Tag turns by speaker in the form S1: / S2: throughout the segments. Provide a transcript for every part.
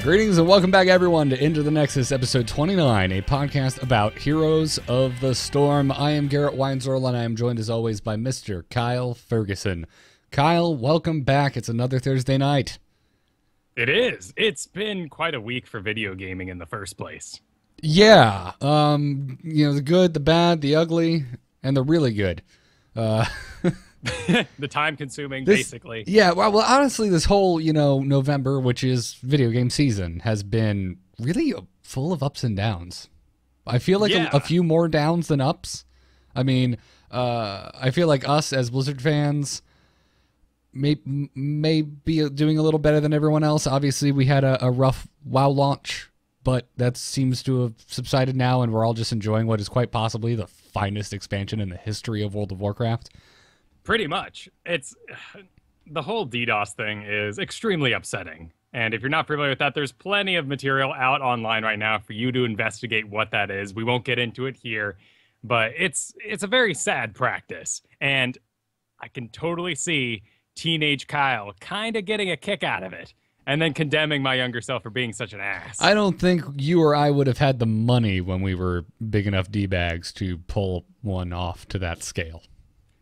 S1: Greetings and welcome back, everyone, to Into the Nexus, episode 29, a podcast about Heroes of the Storm. I am Garrett Weinzorl, and I am joined, as always, by Mr. Kyle Ferguson. Kyle, welcome back. It's another Thursday night.
S2: It is. It's been quite a week for video gaming in the first place.
S1: Yeah. The good, the bad, the ugly, and the really good.
S2: The time-consuming, basically.
S1: Yeah, well, honestly, this whole, November, which is video game season, has been really full of ups and downs. I feel like a few more downs than ups. I mean, I feel like us as Blizzard fans may be doing a little better than everyone else. Obviously, we had a rough WoW launch, but that seems to have subsided now, and we're all just enjoying what is quite possibly the finest expansion in the history of World of Warcraft.
S2: Pretty much. It's the whole DDoS thing is extremely upsetting. And if you're not familiar with that, there's plenty of material out online right now for you to investigate what that is. We won't get into it here, but it's a very sad practice. And I can totally see teenage Kyle kind of getting a kick out of it and then condemning my younger self for being such an ass.
S1: I don't think you or I would have had the money when we were big enough D-bags to pull one off to that scale.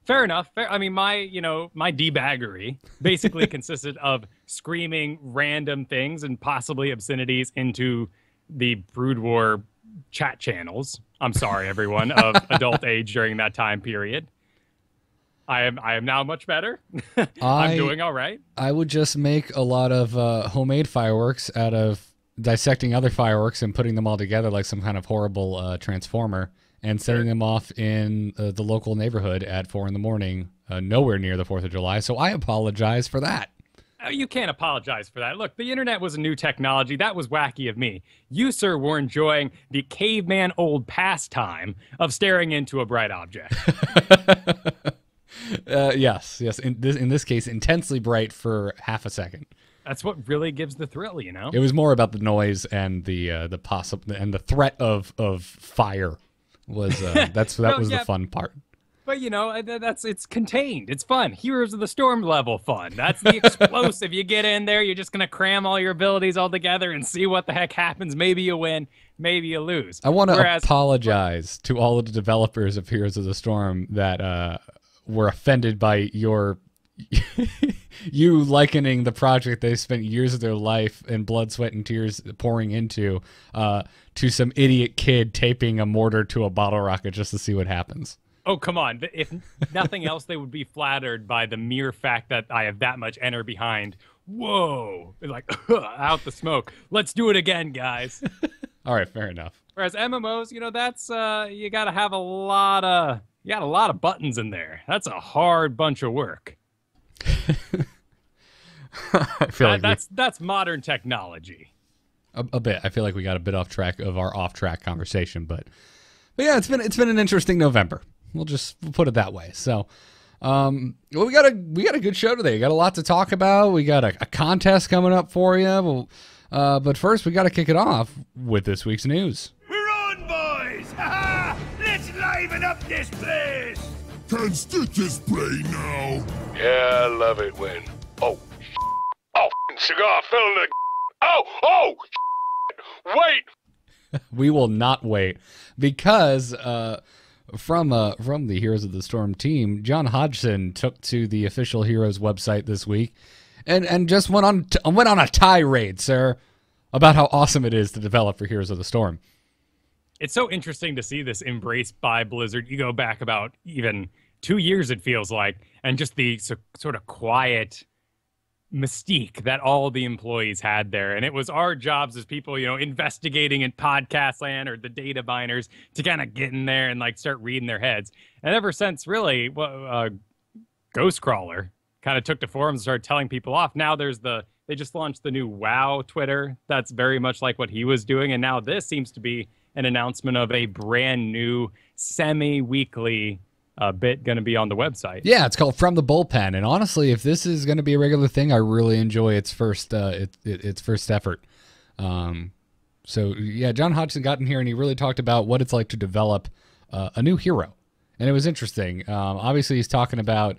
S2: Fair enough. I mean, my debaggery basically consisted of screaming random things and possibly obscenities into the Brood War chat channels. I'm sorry, everyone, of adult age during that time period. I am now much better. I'm doing all right.
S1: I would just make a lot of homemade fireworks out of dissecting other fireworks and putting them all together like some kind of horrible transformer. And setting them off in the local neighborhood at 4 in the morning, nowhere near the 4th of July. So I apologize for that.
S2: You can't apologize for that. Look, the internet was a new technology. That was wacky of me. You, sir, were enjoying the caveman old pastime of staring into a bright object.
S1: Yes. In this case, intensely bright for half a second.
S2: That's what really gives the thrill, you know?
S1: It was more about the noise and the possible and the threat of fire. That was the fun part.
S2: But it's contained. It's fun. Heroes of the Storm level fun. That's the explosive. You get in there, you're just gonna cram all your abilities all together and see what the heck happens. Maybe you win, maybe you lose.
S1: I want to apologize to all of the developers of Heroes of the Storm that were offended by you likening the project they spent years of their life and blood, sweat, and tears pouring into to some idiot kid taping a mortar to a bottle rocket just to see what happens.
S2: Oh, come on. If nothing else, they would be flattered by the mere fact that I have that much enter behind. Whoa. Like, out the smoke. Let's do it again, guys.
S1: All right, fair enough.
S2: Whereas MMOs, that's you got to have a lot of buttons in there. That's a hard bunch of work.
S1: I feel
S2: that's modern technology.
S1: A bit. I feel like we got a bit off track of our off-track conversation, but yeah, it's been an interesting November. We'll put it that way. So, we got a good show today. We got a lot to talk about. We got a contest coming up for you. But first, we got to kick it off with this week's news.
S3: We're on, boys! Ha-ha! Let's liven up this place!
S4: Can Stitches play now?
S5: Yeah, I love it when... Oh, cigar fell in the... Wait!
S1: We will not wait because from the Heroes of the Storm team, John Hodgson took to the official Heroes website this week and just went on a tirade, sir, about how awesome it is to develop for Heroes of the Storm.
S2: It's so interesting to see this embraced by Blizzard. You go back about even 2 years, it feels like, and just the sort of quiet mystique that all the employees had there. And it was our jobs as people, investigating in podcast land or the data miners to kind of get in there and start reading their heads. And ever since really Ghostcrawler kind of took to forums and started telling people off. Now they just launched the new WoW Twitter. That's very much like what he was doing. And now this seems to be an announcement of a brand new semi-weekly bit going to be on the website.
S1: Yeah, it's called From the Bullpen, and honestly, if this is going to be a regular thing, I really enjoy its first effort. So yeah, John Hodgson got in here and he really talked about what it's like to develop a new hero, and it was interesting. Obviously, he's talking about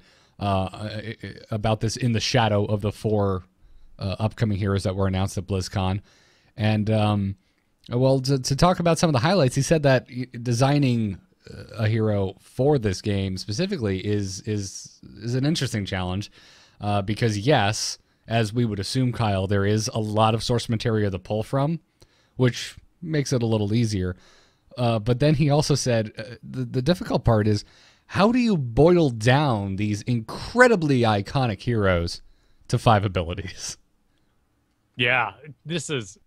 S1: this in the shadow of the 4 upcoming heroes that were announced at BlizzCon. And well, to talk about some of the highlights, he said that designing a hero for this game specifically is an interesting challenge because yes, as we would assume, Kyle, there is a lot of source material to pull from, which makes it a little easier. But then he also said the difficult part is, how do you boil down these incredibly iconic heroes to 5 abilities?
S2: Yeah, this is...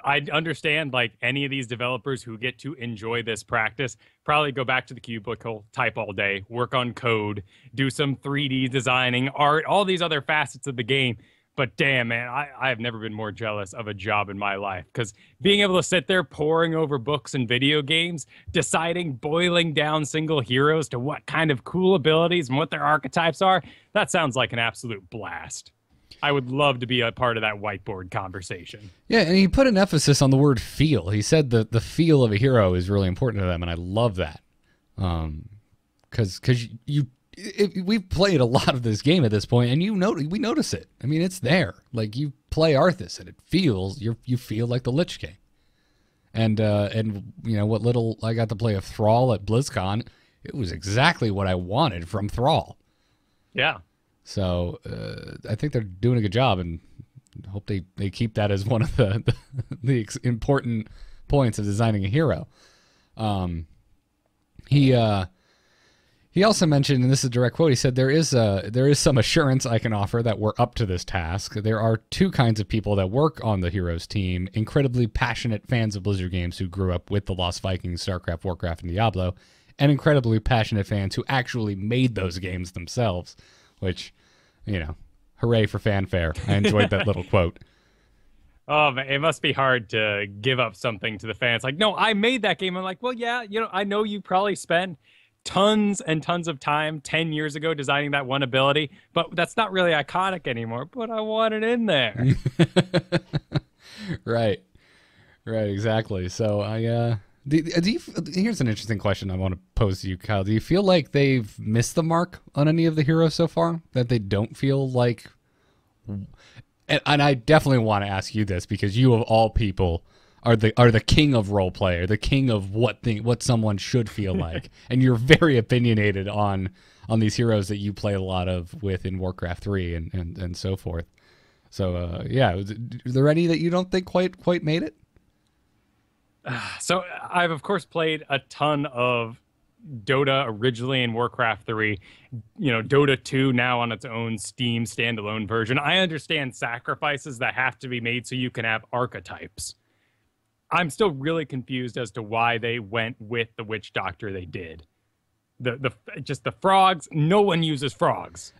S2: I understand, like, any of these developers who get to enjoy this practice probably go back to the cubicle, type all day, work on code, do some 3D designing, art, all these other facets of the game. But damn, man, I have never been more jealous of a job in my life, because being able to sit there poring over books and video games, deciding, boiling down single heroes to what kind of cool abilities and what their archetypes are, that sounds like an absolute blast. I would love to be a part of that whiteboard conversation.
S1: Yeah, and he put an emphasis on the word feel. He said that the feel of a hero is really important to them, and I love that. Because we've played a lot of this game at this point, and we notice it. I mean, it's there. Like, you play Arthas, and it feels you feel like the Lich King. And you know what little I got to play of Thrall at BlizzCon, it was exactly what I wanted from Thrall.
S2: Yeah.
S1: So I think they're doing a good job, and hope they keep that as one of the important points of designing a hero. He also mentioned, and this is a direct quote, he said, there is some assurance I can offer that we're up to this task. There are 2 kinds of people that work on the Heroes team: incredibly passionate fans of Blizzard games who grew up with the Lost Vikings, StarCraft, Warcraft, and Diablo, and incredibly passionate fans who actually made those games themselves. Which, you know, hooray for fanfare. I enjoyed that little quote.
S2: Oh, man, it must be hard to give up something to the fans. Like, no, I made that game. I'm like, well, yeah, you know, I know you probably spent tons and tons of time 10 years ago designing that one ability, but that's not really iconic anymore, but I want it in there.
S1: Right, exactly. So here's an interesting question I want to pose to you, Kyle. Do you feel like they've missed the mark on any of the heroes so far? That they don't feel like... And I definitely want to ask you this, because you of all people are the king of role play, or the king of what someone should feel like. And you're very opinionated on these heroes that you play a lot of with in Warcraft 3 and so forth. So yeah, is there any that you don't think quite made it?
S2: So I've, of course, played a ton of Dota originally in Warcraft 3, you know, Dota 2 now on its own Steam standalone version. I understand sacrifices that have to be made so you can have archetypes. I'm still really confused as to why they went with the Witch Doctor they did. Just the frogs, no one uses frogs.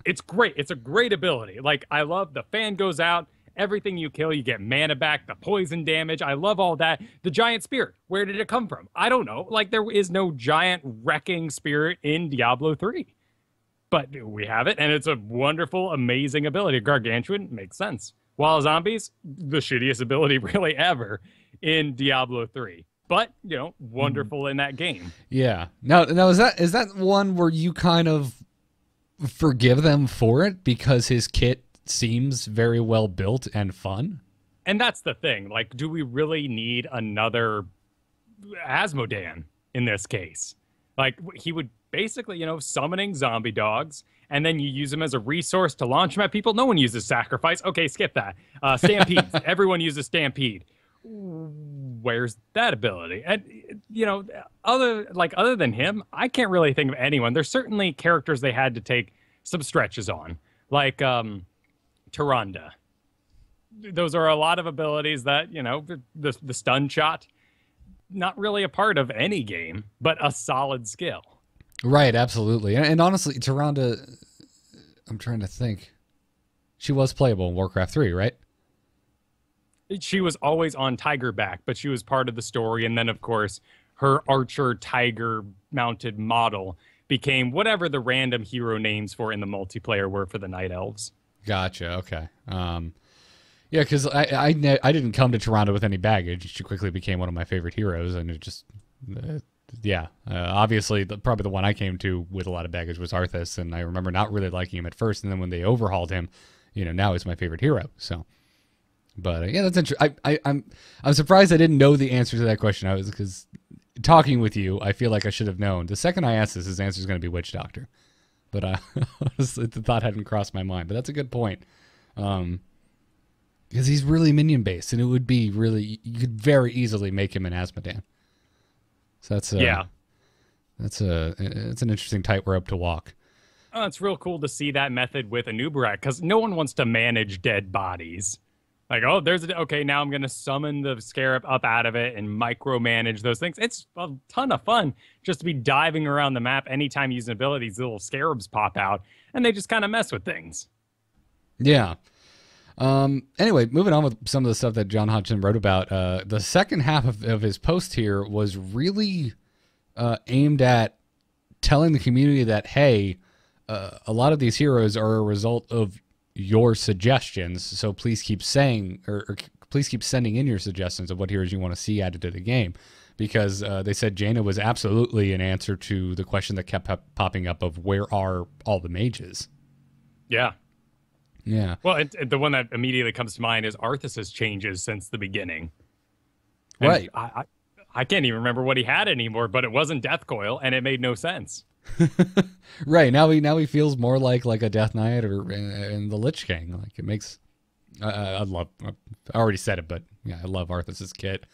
S2: It's great. It's a great ability. Like, I love the fan goes out. Everything you kill, you get mana back, the poison damage. I love all that. The giant spirit, where did it come from? I don't know. Like, there is no giant wrecking spirit in Diablo 3. But we have it, and it's a wonderful, amazing ability. Gargantuan makes sense. While zombies, the shittiest ability really ever in Diablo 3. But, you know, wonderful in that game.
S1: Yeah. Now is that one where you kind of forgive them for it because his kit seems very well built and fun?
S2: And that's the thing. Like, do we really need another Asmodan in this case? Like, he would basically, you know, summoning zombie dogs, and then you use them as a resource to launch them at people. No one uses sacrifice. Okay, skip that. Stampedes. Everyone uses stampede. Where's that ability? And, you know, other than him, I can't really think of anyone. There's certainly characters they had to take some stretches on, like Tyrande. Those are a lot of abilities that, you know, the stun shot, not really a part of any game, but a solid skill.
S1: Right, absolutely. And honestly, Tyrande, I'm trying to think. She was playable in Warcraft 3, right?
S2: She was always on Tiger back, but she was part of the story. And then, of course, her archer tiger mounted model became whatever the random hero names for in the multiplayer were for the Night Elves. Gotcha.
S1: Okay. Yeah, because I didn't come to Tyrande with any baggage. She quickly became one of my favorite heroes, and it just, obviously, probably the one I came to with a lot of baggage was Arthas, and I remember not really liking him at first, and then when they overhauled him, you know, now he's my favorite hero. So, But yeah, that's interesting. I'm surprised I didn't know the answer to that question. Because talking with you, I feel like I should have known. The second I asked this, his answer is going to be Witch Doctor. But honestly, the thought hadn't crossed my mind. But that's a good point. Because he's really minion based, and it would be really, you could very easily make him an Asmodan. So that's it's an interesting tightrope to walk.
S2: Oh, it's real cool to see that method with Anubarak, because no one wants to manage dead bodies. Like, oh, okay, now I'm going to summon the scarab up out of it and micromanage those things. It's a ton of fun just to be diving around the map. Anytime you use an ability, these little scarabs pop out, and they just kind of mess with things.
S1: Yeah. Anyway, moving on with some of the stuff that John Hodgson wrote about. The second half of his post here was really aimed at telling the community that, hey, a lot of these heroes are a result of your suggestions, so please keep saying, or please keep sending in your suggestions of what heroes you want to see added to the game, because they said Jaina was absolutely an answer to the question that kept popping up of where are all the mages.
S2: Yeah.
S1: Well,
S2: the one that immediately comes to mind is Arthas's changes since the beginning.
S1: And right.
S2: I can't even remember what he had anymore, but it wasn't Death Coil, and it made no sense.
S1: Right, now he feels more like a Death Knight or in the Lich King. Like, it makes I already said it, but yeah, I love Arthas's kit.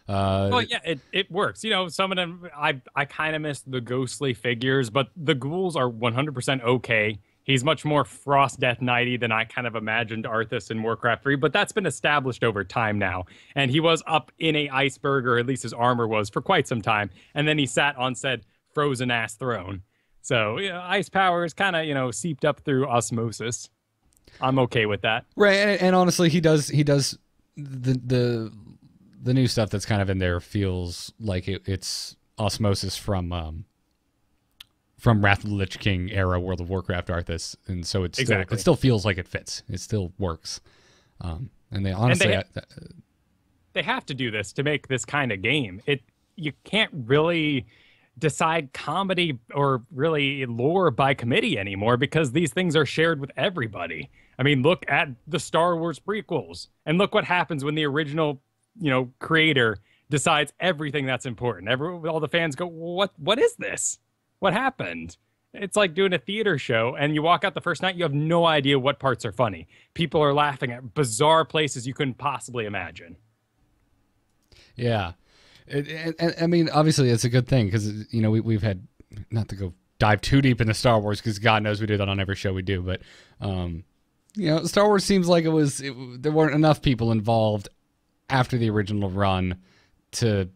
S2: Well, yeah, it works. You know, some of them I kind of miss the ghostly figures, but the ghouls are 100% okay. He's much more Frost Death Knighty than I kind of imagined Arthas in Warcraft 3, but that's been established over time now. And he was up in a iceberg, or at least his armor was, for quite some time. And then he sat on said frozen-ass throne. So, yeah, ice power is kind of, seeped up through osmosis. I'm okay with that.
S1: Right, and honestly, he does the new stuff that's kind of in there feels like it's osmosis from Wrath of the Lich King era World of Warcraft Arthas, and so it still feels like it fits. It still works. And they honestly
S2: they have to do this to make this kind of game. You can't really decide comedy or really lore by committee anymore, because these things are shared with everybody. I mean, look at the Star Wars prequels, and look what happens when the original, creator decides everything that's important. All the fans go, what is this? What happened? It's like doing a theater show, and you walk out the first night, you have no idea what parts are funny. People are laughing at bizarre places you couldn't possibly imagine.
S1: Yeah. I mean, obviously, it's a good thing, because, we've had, not to go dive too deep into Star Wars, because God knows we do that on every show we do, but, Star Wars seems like there weren't enough people involved after the original run to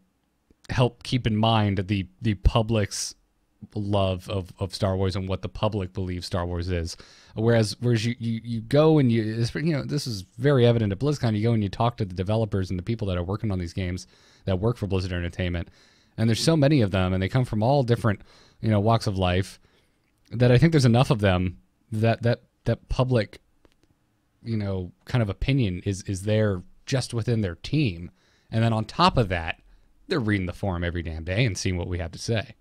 S1: help keep in mind the public's love of Star Wars and what the public believes Star Wars is. Whereas you go and this is very evident at BlizzCon. You go and you talk to the developers and the people that are working on these games that work for Blizzard Entertainment, and there's so many of them, and they come from all different walks of life, that I think there's enough of them that public kind of opinion is there just within their team, and then on top of that, they're reading the forum every damn day and seeing what we have to say.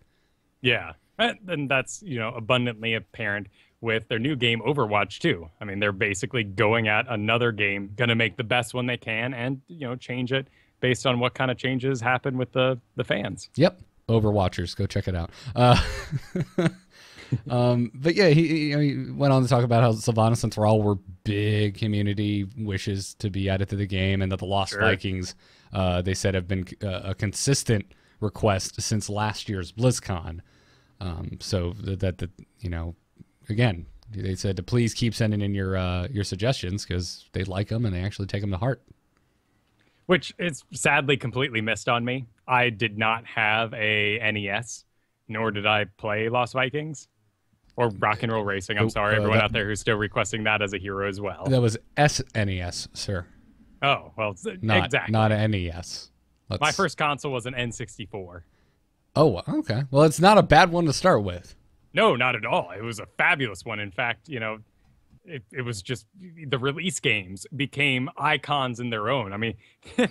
S2: Yeah, and that's, abundantly apparent with their new game, Overwatch 2. I mean, they're basically going at another game, going to make the best one they can, and, change it based on what kind of changes happen with the fans.
S1: Yep, Overwatchers, go check it out. But yeah, he went on to talk about how Sylvanas and Thrall were big community wishes to be added to the game, and that the Lost Vikings, they said, have been a consistent request since last year's BlizzCon. So that again, they said to please keep sending in your suggestions, because they like them and they actually take them to heart.
S2: Which is sadly completely missed on me. I did not have a NES, nor did I play Lost Vikings or Rock and Roll Racing. I'm sorry, everyone out there who's still requesting that as a hero as well.
S1: That was SNES, sir.
S2: Oh, well, exactly.
S1: Not an NES.
S2: My first console was an N64.
S1: Oh, okay. Well, it's not a bad one to start with.
S2: No, not at all. It was a fabulous one. In fact, it was just the release games became icons in their own. I mean,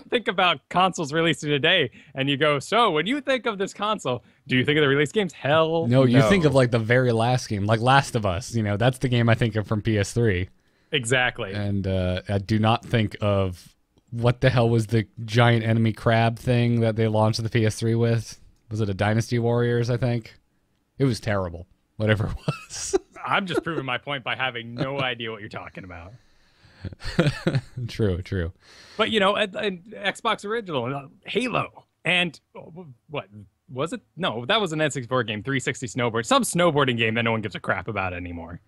S2: think about consoles releasing today, and you go, so when you think of this console, do you think of the release games? Hell no.
S1: You think of like the very last game, like Last of Us. That's the game I think of from PS3.
S2: Exactly.
S1: And I do not think of what the hell was the giant enemy crab thing that they launched the PS3 with? Was it a Dynasty Warriors, I think? It was terrible, whatever it was.
S2: I'm just proving my point by having no idea what you're talking about.
S1: True.
S2: But, you know, an Xbox original, Halo, and what was it? No, that was an N64 game, 360 Snowboard. Some snowboarding game that no one gives a crap about anymore.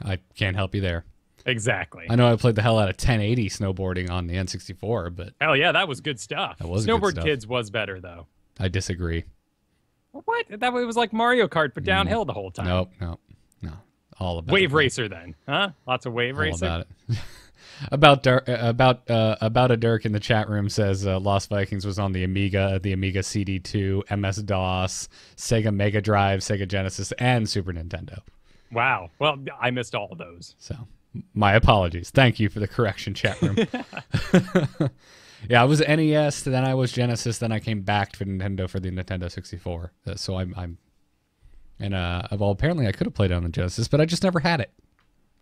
S1: I can't help you there.
S2: Exactly.
S1: I know I played the hell out of 1080 snowboarding on the N64, but...
S2: Hell yeah, that was good stuff.
S1: That was
S2: Snowboard
S1: good stuff.
S2: Kids was better, though.
S1: I disagree.
S2: What? That way it was like Mario Kart, but downhill the whole time.
S1: No. All about
S2: Wave
S1: it.
S2: Racer, then, huh? Lots of Wave Racer.
S1: All about it. about a Dirk in the chat room says Lost Vikings was on the Amiga CD2, MS DOS, Sega Mega Drive, Sega Genesis, and Super Nintendo.
S2: Wow. Well, I missed all of those.
S1: So, my apologies. Thank you for the correction, chat room. Yeah, I was NES, then I was Genesis, then I came back for Nintendo for the Nintendo 64. So I'm well, apparently I could have played it on the Genesis, but I just never had it.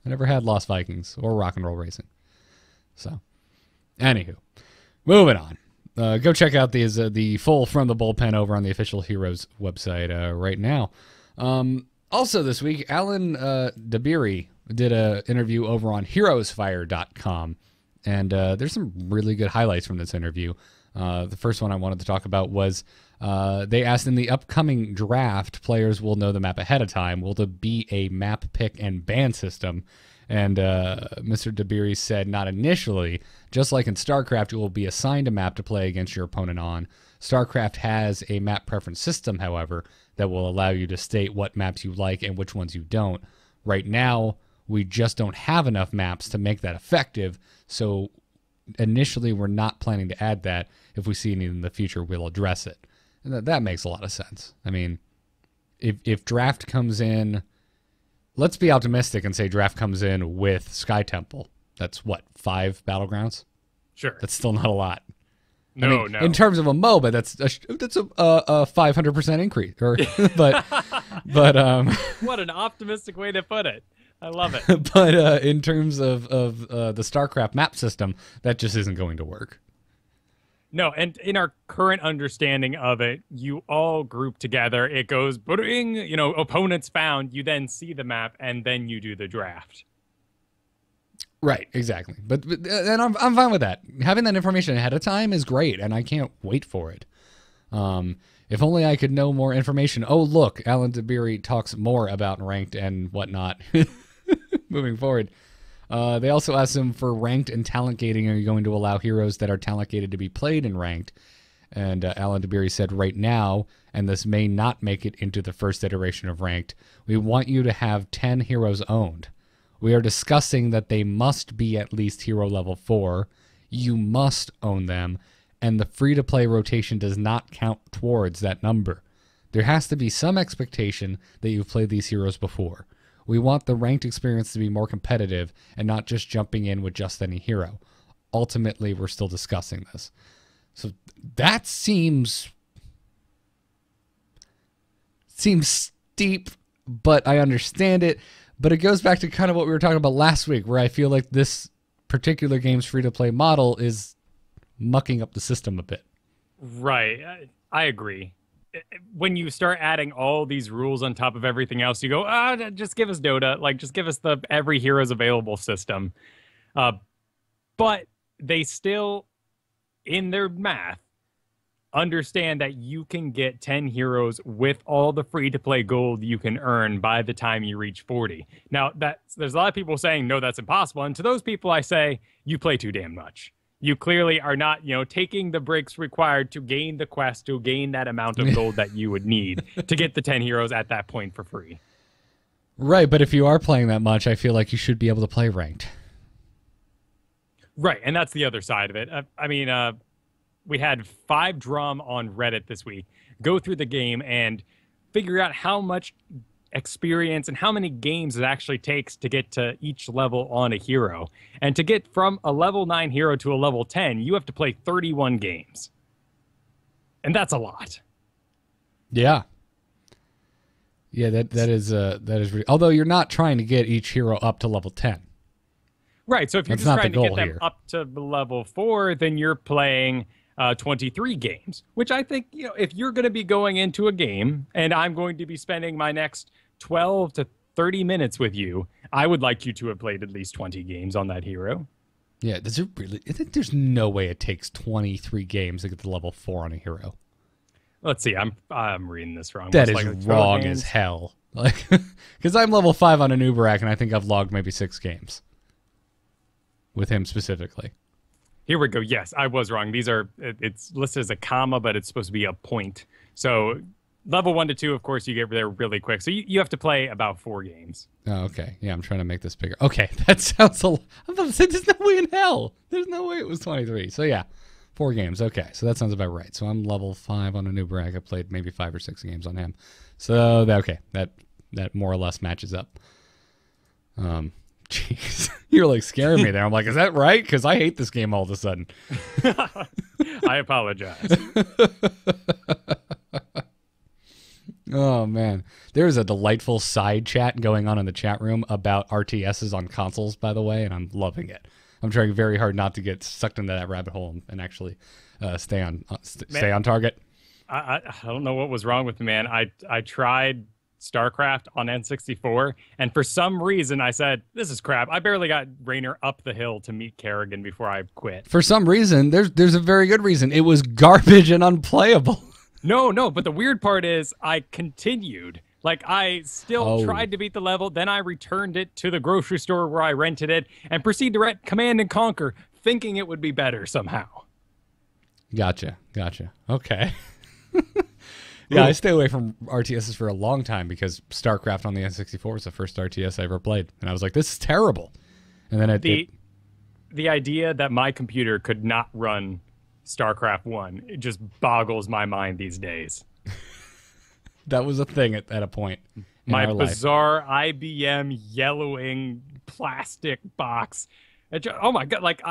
S1: I never had Lost Vikings or Rock and Roll Racing. So, anywho, moving on. Go check out the full From the Bullpen over on the Official Heroes website right now. Also this week, Alan Dabiri did an interview over on heroesfire.com. And there's some really good highlights from this interview. The first one I wanted to talk about was they asked, in the upcoming draft, players will know the map ahead of time. Will there be a map pick and ban system? And Mr. Dabiri said, not initially. Just like in StarCraft, you will be assigned a map to play against your opponent on. StarCraft has a map preference system, however, that will allow you to state what maps you like and which ones you don't. Right now, we just don't have enough maps to make that effective, so initially we're not planning to add that. If we see any in the future, we'll address it. And that makes a lot of sense. I mean, if draft comes in, let's be optimistic and say draft comes in with Sky Temple. That's what, 5 battlegrounds?
S2: Sure.
S1: That's still not a lot.
S2: No.
S1: In terms of a MOBA, that's a 500% increase. But
S2: What an optimistic way to put it. I love it.
S1: But in terms of the StarCraft map system, that just isn't going to work.
S2: No, and in our current understanding of it, you all group together. It goes, bring, opponents found. You then see the map, and then you do the draft.
S1: Right, exactly. But and I'm fine with that. Having that information ahead of time is great, and I can't wait for it. If only I could know more information. Oh, look, Alan Dabiri talks more about ranked and whatnot moving forward. They also asked him for ranked and talent gating. Are you going to allow heroes that are talent gated to be played in ranked? And Alan Dabiri said, right now, and this may not make it into the first iteration of ranked, we want you to have 10 heroes owned. We are discussing that they must be at least hero level 4. You must own them, and the free-to-play rotation does not count towards that number. There has to be some expectation that you've played these heroes before. We want the ranked experience to be more competitive and not just jumping in with just any hero. Ultimately, we're still discussing this. So that seems steep, but I understand it. But it goes back to kind of what we were talking about last week, where I feel like this particular game's free-to-play model is mucking up the system a bit.
S2: Right. I agree. When you start adding all these rules on top of everything else, you go, just give us Dota. Like, just give us the every hero's available system. But they still, in their math, understand that you can get 10 heroes with all the free-to-play gold you can earn by the time you reach 40. Now, there's a lot of people saying, no, that's impossible. And to those people, I say, you play too damn much. You clearly are not, taking the breaks required to gain the quest, to gain that amount of gold that you would need to get the 10 heroes at that point for free.
S1: Right, but if you are playing that much, I feel like you should be able to play ranked.
S2: Right, and that's the other side of it. We had 5 Drum on Reddit this week go through the game and figure out how much experience and how many games it actually takes to get to each level on a hero. And to get from a level 9 hero to a level 10, you have to play 31 games. And that's a lot.
S1: Yeah. Yeah, that is although you're not trying to get each hero up to level 10.
S2: Right. So if you're just trying to get them up to level 4, then you're playing 23 games, which I think, if you're going to be going into a game and I'm going to be spending my next 12 to 30 minutes with you, I would like you to have played at least 20 games on that hero.
S1: Yeah. Does it really? I think there's no way it takes 23 games to get to level 4 on a hero.
S2: Let's see. I'm reading this wrong.
S1: That is wrong as hell. Like, because I'm level 5 on an Uberak, and I think I've logged maybe 6 games with him specifically.
S2: Here we go. Yes, I was wrong. It's listed as a comma, but it's supposed to be a point. So level 1 to 2, of course, you get there really quick. So you have to play about 4 games.
S1: Oh, okay. Yeah, I'm trying to make this bigger. Okay, that sounds a lot. I'm about to say, there's no way in hell. There's no way it was 23. So yeah, 4 games. Okay, so that sounds about right. So I'm level 5 on a Uberak. I played maybe 5 or 6 games on him. So that more or less matches up. Jeez, you're like scaring me there. I'm like, is that right? Because I hate this game all of a sudden.
S2: I apologize.
S1: Oh man, there's a delightful side chat going on in the chat room about RTSs on consoles, by the way, and I'm loving it. I'm trying very hard not to get sucked into that rabbit hole and actually stay on target.
S2: I don't know what was wrong with me, man. I tried StarCraft on N64, and for some reason I said, this is crap. I barely got Raynor up the hill to meet Kerrigan before I quit.
S1: For some reason, there's a very good reason. It was garbage and unplayable.
S2: No, but the weird part is I continued. Like, I still tried to beat the level, then I returned it to the grocery store where I rented it, and proceeded to rent Command and Conquer, thinking it would be better somehow.
S1: Gotcha. Okay. Yeah, I stay away from RTSs for a long time because StarCraft on the N64 was the first RTS I ever played. And I was like, this is terrible. And then
S2: the idea that my computer could not run StarCraft 1, it just boggles my mind these days.
S1: That was a thing at a point in
S2: my
S1: our
S2: bizarre IBM yellowing plastic box. Oh my God, like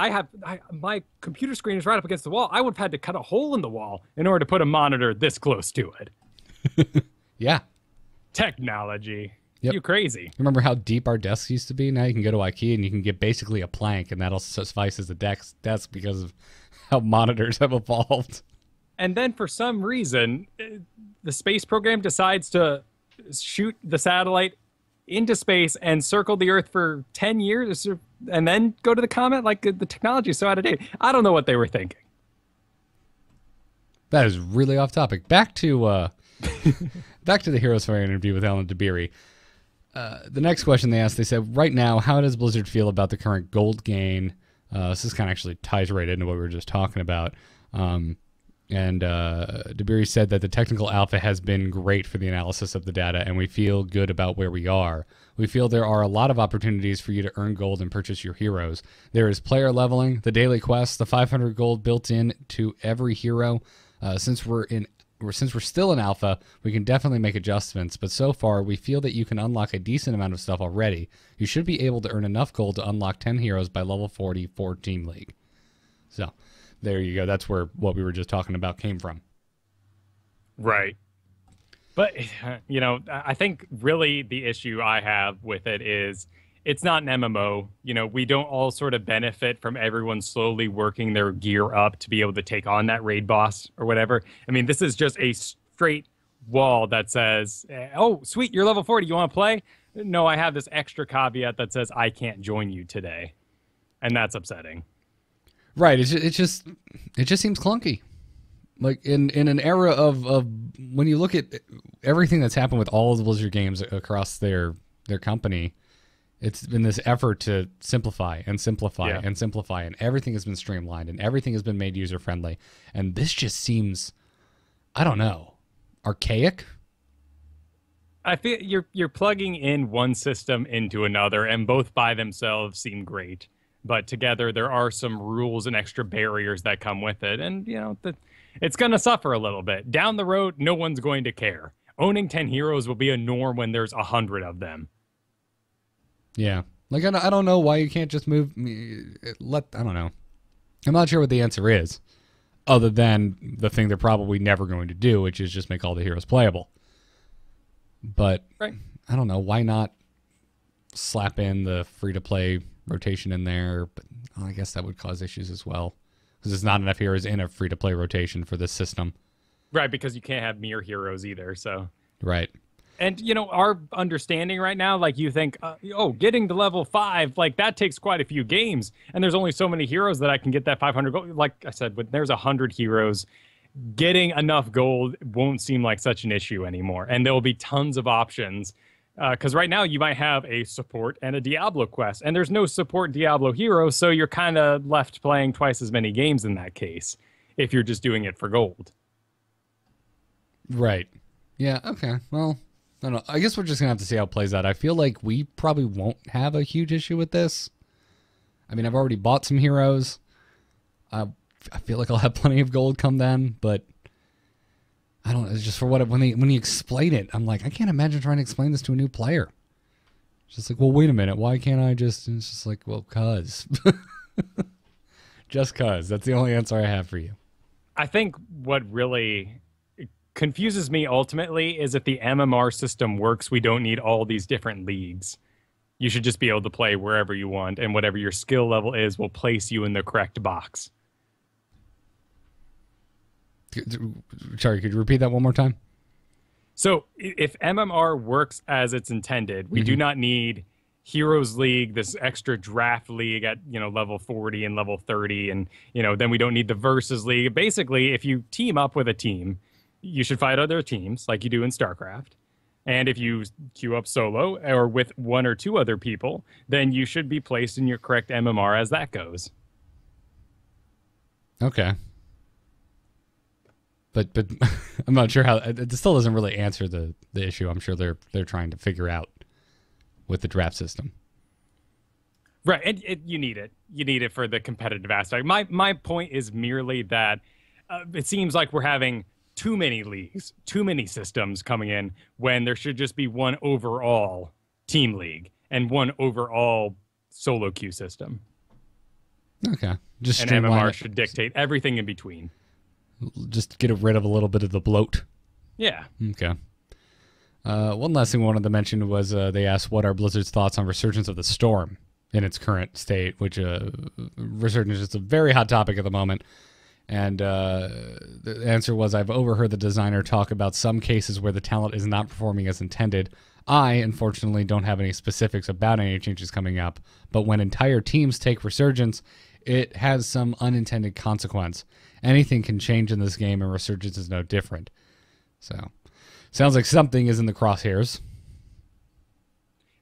S2: my computer screen is right up against the wall. I would have had to cut a hole in the wall in order to put a monitor this close to it.
S1: Yeah.
S2: Technology.
S1: Yep.
S2: You crazy.
S1: Remember how deep our desks used to be? Now you can go to IKEA and you can get basically a plank, and that'll suffice as a desk because of how monitors have evolved.
S2: And then for some reason, the space program decides to shoot the satellite into space and circle the Earth for 10 years and then go to the comet. Like, the technology is so out of date. I don't know what they were thinking.
S1: That is really off topic. Back to the Heroes Fire interview with Alan DeBeery. The next question they asked, they said, right now, how does Blizzard feel about the current gold gain? This kind of actually ties right into what we were just talking about. And DeBeery said that the technical alpha has been great for the analysis of the data, and we feel good about where we are. We feel there are a lot of opportunities for you to earn gold and purchase your heroes. There is player leveling, the daily quests, the 500 gold built in to every hero. Since we're still in alpha, we can definitely make adjustments, but so far we feel that you can unlock a decent amount of stuff already. You should be able to earn enough gold to unlock 10 heroes by level 40 for Team League. So there you go. That's where what we were just talking about came from.
S2: Right. But, I think really the issue I have with it is it's not an MMO. We don't all sort of benefit from everyone slowly working their gear up to be able to take on that raid boss or whatever. I mean, this is just a straight wall that says, oh, sweet, you're level 40. You want to play? No, I have this extra caveat that says I can't join you today. And that's upsetting.
S1: Right. It just seems clunky. Like in an era of when you look at everything that's happened with all of the Blizzard games across their company, it's been this effort to simplify and simplify and simplify, and everything has been streamlined and everything has been made user friendly. And this just seems, I don't know, archaic.
S2: I feel you're plugging in one system into another, and both by themselves seem great. But together, there are some rules and extra barriers that come with it. And, it's going to suffer a little bit. Down the road, no one's going to care. Owning 10 heroes will be a norm when there's 100 of them.
S1: Yeah. Like, I don't know why you can't just move. I don't know. I'm not sure what the answer is, other than the thing they're probably never going to do, which is just make all the heroes playable. But, right. I don't know. Why not slap in the free-to-play rotation in there, but I guess that would cause issues as well because there's not enough heroes in a free-to-play rotation for this system.
S2: Right, because you can't have mere heroes either, so.
S1: Right.
S2: And, our understanding right now, like, you think, getting to level 5, like, that takes quite a few games, and there's only so many heroes that I can get that 500 gold. Like I said, when there's 100 heroes, getting enough gold won't seem like such an issue anymore, and there will be tons of options, because right now you might have a support and a Diablo quest, and there's no support Diablo hero, so you're kind of left playing twice as many games in that case, if you're just doing it for gold.
S1: Right. Yeah, okay. Well, I don't know. I guess we're just going to have to see how it plays out. I feel like we probably won't have a huge issue with this. I mean, I've already bought some heroes. I feel like I'll have plenty of gold come then, but I don't know. It's just for when you explain it, I'm like, I can't imagine trying to explain this to a new player. It's just like, well, wait a minute. Why can't I just... And it's just like, well, cuz. Just cuz. That's the only answer I have for you.
S2: I think what really confuses me ultimately is if the MMR system works, we don't need all these different leagues. You should just be able to play wherever you want, and whatever your skill level is will place you in the correct box.
S1: Sorry, could you repeat that one more time?
S2: So if MMR works as it's intended, we do not need Heroes League, this extra draft league at, level 40 and level 30, and, then we don't need the Versus League. Basically, if you team up with a team, you should fight other teams like you do in StarCraft. And if you queue up solo or with one or two other people, then you should be placed in your correct MMR as that goes.
S1: Okay. But I'm not sure how it still doesn't really answer the issue. I'm sure they're trying to figure out with the draft system.
S2: Right, and you need it. You need it for the competitive aspect. My point is merely that it seems like we're having too many leagues, too many systems coming in when there should just be one overall team league and one overall solo queue system.
S1: Okay. Just
S2: and MMR should dictate everything in between.
S1: Just get rid of a little bit of the bloat.
S2: Yeah.
S1: Okay. One last thing I wanted to mention was they asked what are Blizzard's thoughts on Resurgence of the Storm in its current state, which Resurgence is a very hot topic at the moment. And the answer was, I've overheard the designer talk about some cases where the talent is not performing as intended. I, unfortunately, don't have any specifics about any changes coming up, but when entire teams take Resurgence, it has some unintended consequence. Anything can change in this game, and Resurgence is no different. So, sounds like something is in the crosshairs.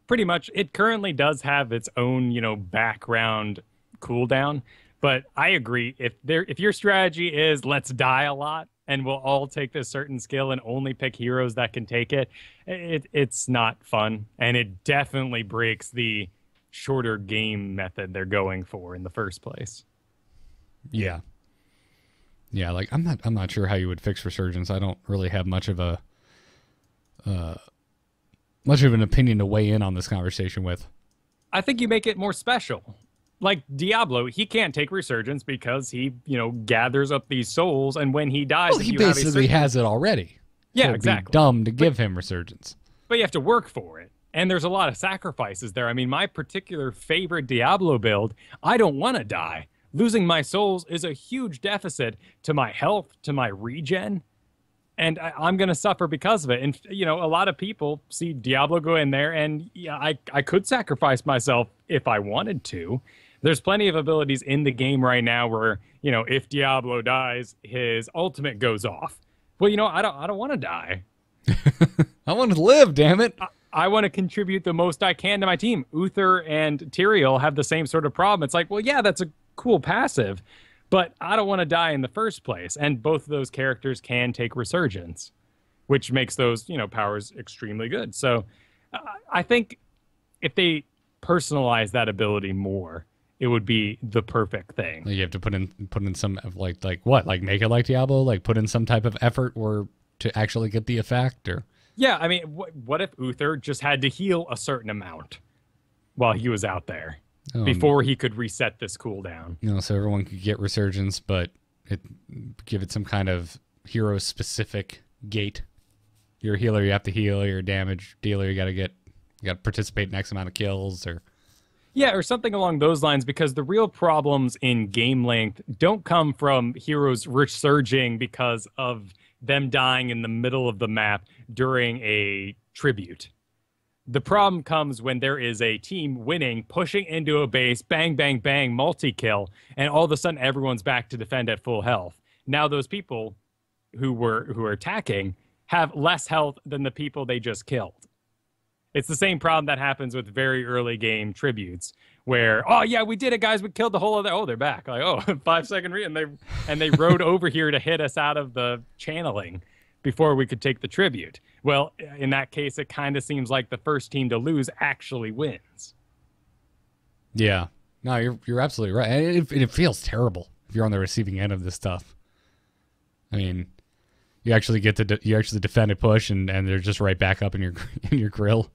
S2: Pretty much. It currently does have its own, background cooldown. But I agree, if your strategy is let's die a lot and we'll all take this certain skill and only pick heroes that can take it, it's not fun. And it definitely breaks the shorter game method they're going for in the first place.
S1: Yeah. Yeah, like I'm not sure how you would fix Resurgence. I don't really have much of an opinion to weigh in on this conversation with.
S2: I think you make it more special. Like Diablo, he can't take Resurgence because he, gathers up these souls, and when he dies...
S1: Well, he basically has it already.
S2: Yeah,
S1: so it'd
S2: exactly.
S1: Be dumb to give him Resurgence.
S2: But you have to work for it. And there's a lot of sacrifices there. I mean, my particular favorite Diablo build, I don't want to die. Losing my souls is a huge deficit to my health, to my regen, and I'm going to suffer because of it. And, a lot of people see Diablo go in there, and I could sacrifice myself if I wanted to. There's plenty of abilities in the game right now where, if Diablo dies, his ultimate goes off. Well, I don't want to die.
S1: I want to live, damn it.
S2: I want to contribute the most I can to my team. Uther and Tyrael have the same sort of problem. It's like, well, yeah, that's a cool passive, but I don't want to die in the first place. And both of those characters can take Resurgence, which makes those, powers extremely good. So I think if they personalize that ability more, it would be the perfect thing.
S1: You have to put in some like what? Like make it like Diablo? Like put in some type of effort or to actually get the effect? Or
S2: yeah, I mean, what if Uther just had to heal a certain amount while he was out there before he could reset this cooldown?
S1: So everyone could get Resurgence, but give it some kind of hero-specific gate. You're a healer, you have to heal. You're a damage dealer, you got to participate in X amount of kills, or
S2: Yeah, or something along those lines, because the real problems in game length don't come from heroes resurging because of them dying in the middle of the map during a tribute. The problem comes when there is a team winning, pushing into a base, bang, bang, bang, multi-kill, and all of a sudden everyone's back to defend at full health. Now those people who were attacking have less health than the people they just killed. It's the same problem that happens with very early game tributes, where, oh yeah, we did it, guys, we killed the whole other. Oh, they're back. Like, oh, 5 second and they rode over here to hit us out of the channeling before we could take the tribute. Well, in that case, it kind of seems like the first team to lose actually wins.
S1: Yeah, no, you're absolutely right. And it feels terrible if you're on the receiving end of this stuff. I mean, you actually get to you actually defend a push, and they're just right back up in your grill.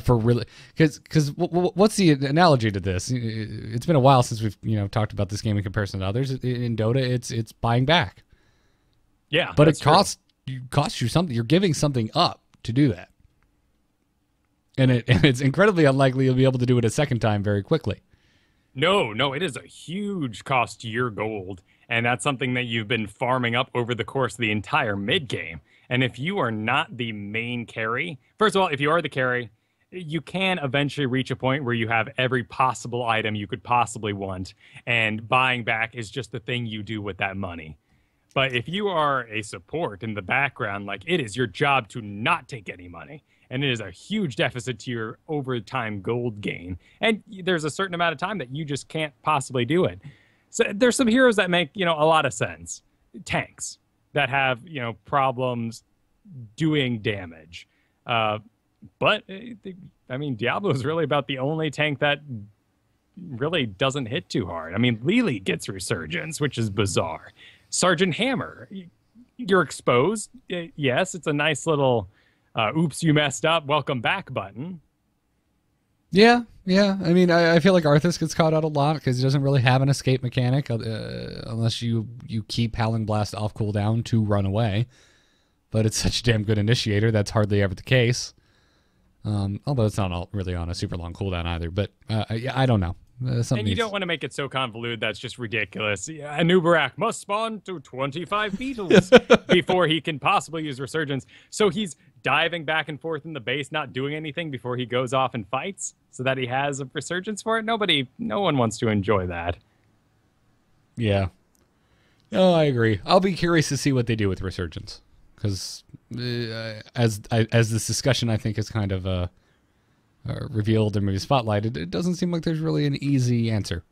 S1: For really, because what's the analogy to this? It's been a while since we've talked about this game in comparison to others. In Dota, it's buying back.
S2: Yeah,
S1: but it costs you something. You're giving something up to do that, and it's incredibly unlikely you'll be able to do it a second time very quickly.
S2: No, it is a huge cost to your gold, and that's something that you've been farming up over the course of the entire mid game. And if you are not the main carry, first of all, if you are the carry, you can eventually reach a point where you have every possible item you could possibly want, and buying back is just the thing you do with that money. But if you are a support in the background, like, it is your job to not take any money, and it is a huge deficit to your overtime gold gain. And there's a certain amount of time that you just can't possibly do it. So there's some heroes that make, a lot of sense. Tanks that have, problems doing damage. But, I mean, Diablo is really about the only tank that really doesn't hit too hard. I mean, Lily gets Resurgence, which is bizarre. Sergeant Hammer, you're exposed. Yes, it's a nice little, oops, you messed up, welcome back button.
S1: Yeah. I mean, I feel like Arthas gets caught out a lot because he doesn't really have an escape mechanic unless you keep Howling Blast off cooldown to run away. But it's such a damn good initiator, that's hardly ever the case. Although it's not really on a super long cooldown either. But I don't know.
S2: And you don't want to make it so convoluted that's just ridiculous. Anubarak must spawn to 25 beetles before he can possibly use Resurgence. So he's diving back and forth in the base, not doing anything before he goes off and fights, so that he has a Resurgence for it. No one wants to enjoy that.
S1: Yeah. No, I agree. I'll be curious to see what they do with Resurgence. Because as this discussion, I think, is kind of revealed or maybe spotlighted, it doesn't seem like there's really an easy answer.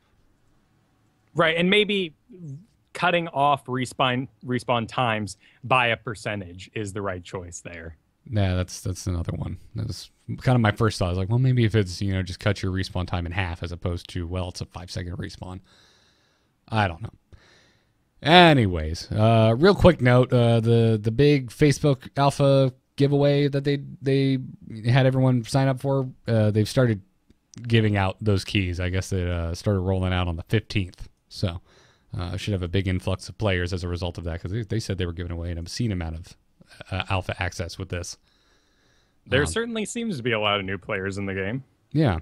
S2: Right, and maybe cutting off respawn times by a percentage is the right choice there.
S1: Yeah, that's another one. That's kind of my first thought. I was like, well, maybe if it's, just cut your respawn time in half as opposed to, well, it's a 5-second respawn. I don't know. Anyways, real quick note, the big Facebook alpha giveaway that they had everyone sign up for, they've started giving out those keys. I guess it started rolling out on the 15th. So should have a big influx of players as a result of that, because they said they were giving away an obscene amount of alpha access with this.
S2: There certainly seems to be a lot of new players in the game.
S1: Yeah.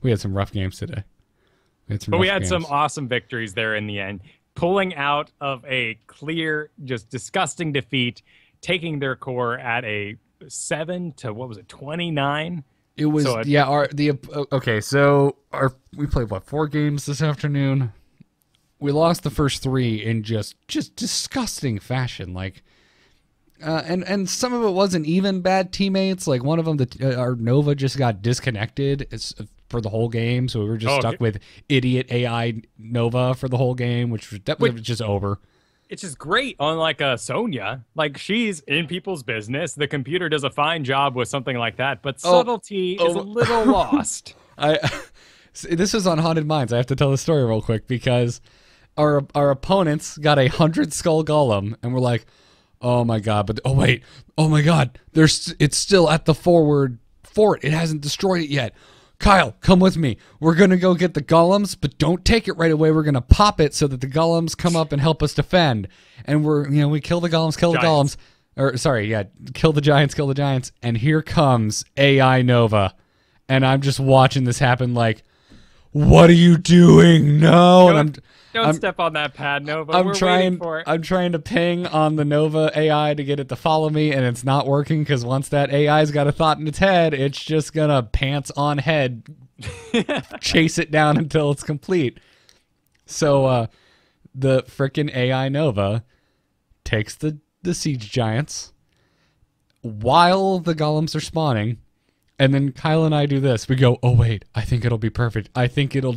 S1: We had some rough games today.
S2: We had some awesome victories there in the end. Pulling out of a clear, just disgusting defeat, taking their core at a 7 to, 29?
S1: It was, so we played, 4 games this afternoon? We lost the first 3 in just disgusting fashion. Like, and some of it wasn't even bad teammates. Like, one of them, our Nova just got disconnected for the whole game, so we were just stuck with idiot AI Nova for the whole game, which was just over.
S2: It's just great on like a Sonya. Like, she's in people's business. The computer does a fine job with something like that, but subtlety is a little lost.
S1: This is on Haunted Minds. I have to tell the story real quick because our opponents got 100 Skull Golem, and we're like, oh my god! Oh my god! It's still at the forward fort. It hasn't destroyed it yet. Kyle, come with me. We're going to go get the golems, but don't take it right away. We're going to pop it so that the golems come up and help us defend. And we kill the golems, Or sorry, yeah, kill the giants, and here comes AI Nova, and I'm just watching this happen. Like, what are you doing? No,
S2: Don't step on that pad, Nova.
S1: I'm
S2: We're
S1: trying.
S2: waiting for it.
S1: I'm trying to ping on the Nova AI to get it to follow me, and it's not working because once that AI's got a thought in its head, it's just gonna pants on head, chase it down until it's complete. So the frickin' AI Nova takes the siege giants while the golems are spawning, and then Kyle and I do this. We go, oh wait, I think it'll be perfect. I think it'll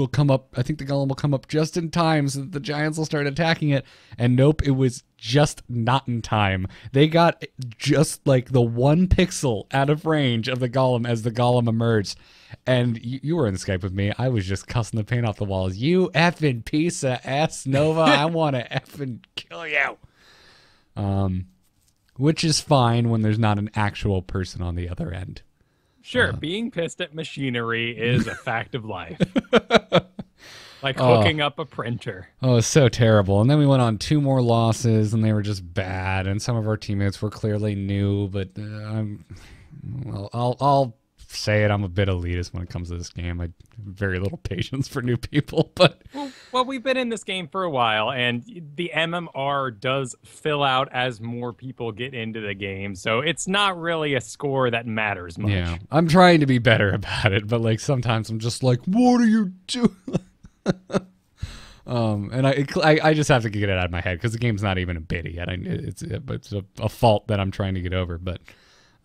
S1: come up. I think the golem will come up just in time so that the giants will start attacking it. And nope, it was just not in time. They got just like the 1 pixel out of range of the golem as the golem emerged. And you were in Skype with me. I was just cussing the paint off the walls. You effing piece of ass, Nova. I want to effing kill you. Which is fine when there's not an actual person on the other end.
S2: Sure, being pissed at machinery is a fact of life. Like hooking up a printer.
S1: Oh, it's so terrible. And then we went on 2 more losses, and they were just bad. And some of our teammates were clearly new, but I'll say it. I'm a bit elitist when it comes to this game. I have very little patience for new people. But
S2: well, we've been in this game for a while, and the MMR does fill out as more people get into the game. So it's not really a score that matters much.
S1: Yeah, I'm trying to be better about it, but like sometimes I'm just like, what are you doing? And I just have to get it out of my head because the game's not even a bit yet. It's a fault that I'm trying to get over, but.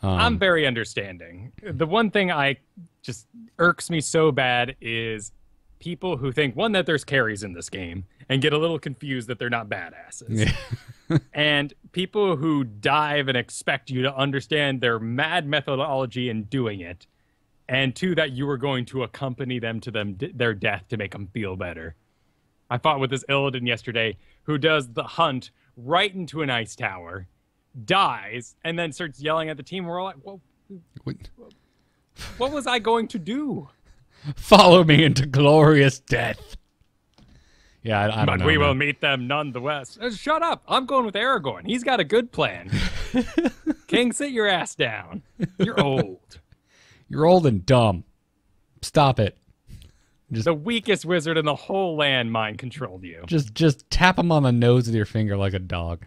S2: I'm very understanding. The one thing I just irks me so bad is people who think, one, that there's carries in this game and get a little confused that they're not badasses. Yeah. And people who dive and expect you to understand their mad methodology in doing it. And 2, that you are going to accompany them to their death to make them feel better. I fought with this Illidan yesterday who does the hunt right into an ice tower, dies, and then starts yelling at the team. We're all like, well, what was I going to do?
S1: Follow me into glorious death. Yeah, I don't know.
S2: But we will meet them nonetheless. Shut up. I'm going with Aragorn. He's got a good plan. King, sit your ass down. You're old.
S1: You're old and dumb. Stop it.
S2: The weakest wizard in the whole land mind controlled you.
S1: Just tap him on the nose with your finger like a dog.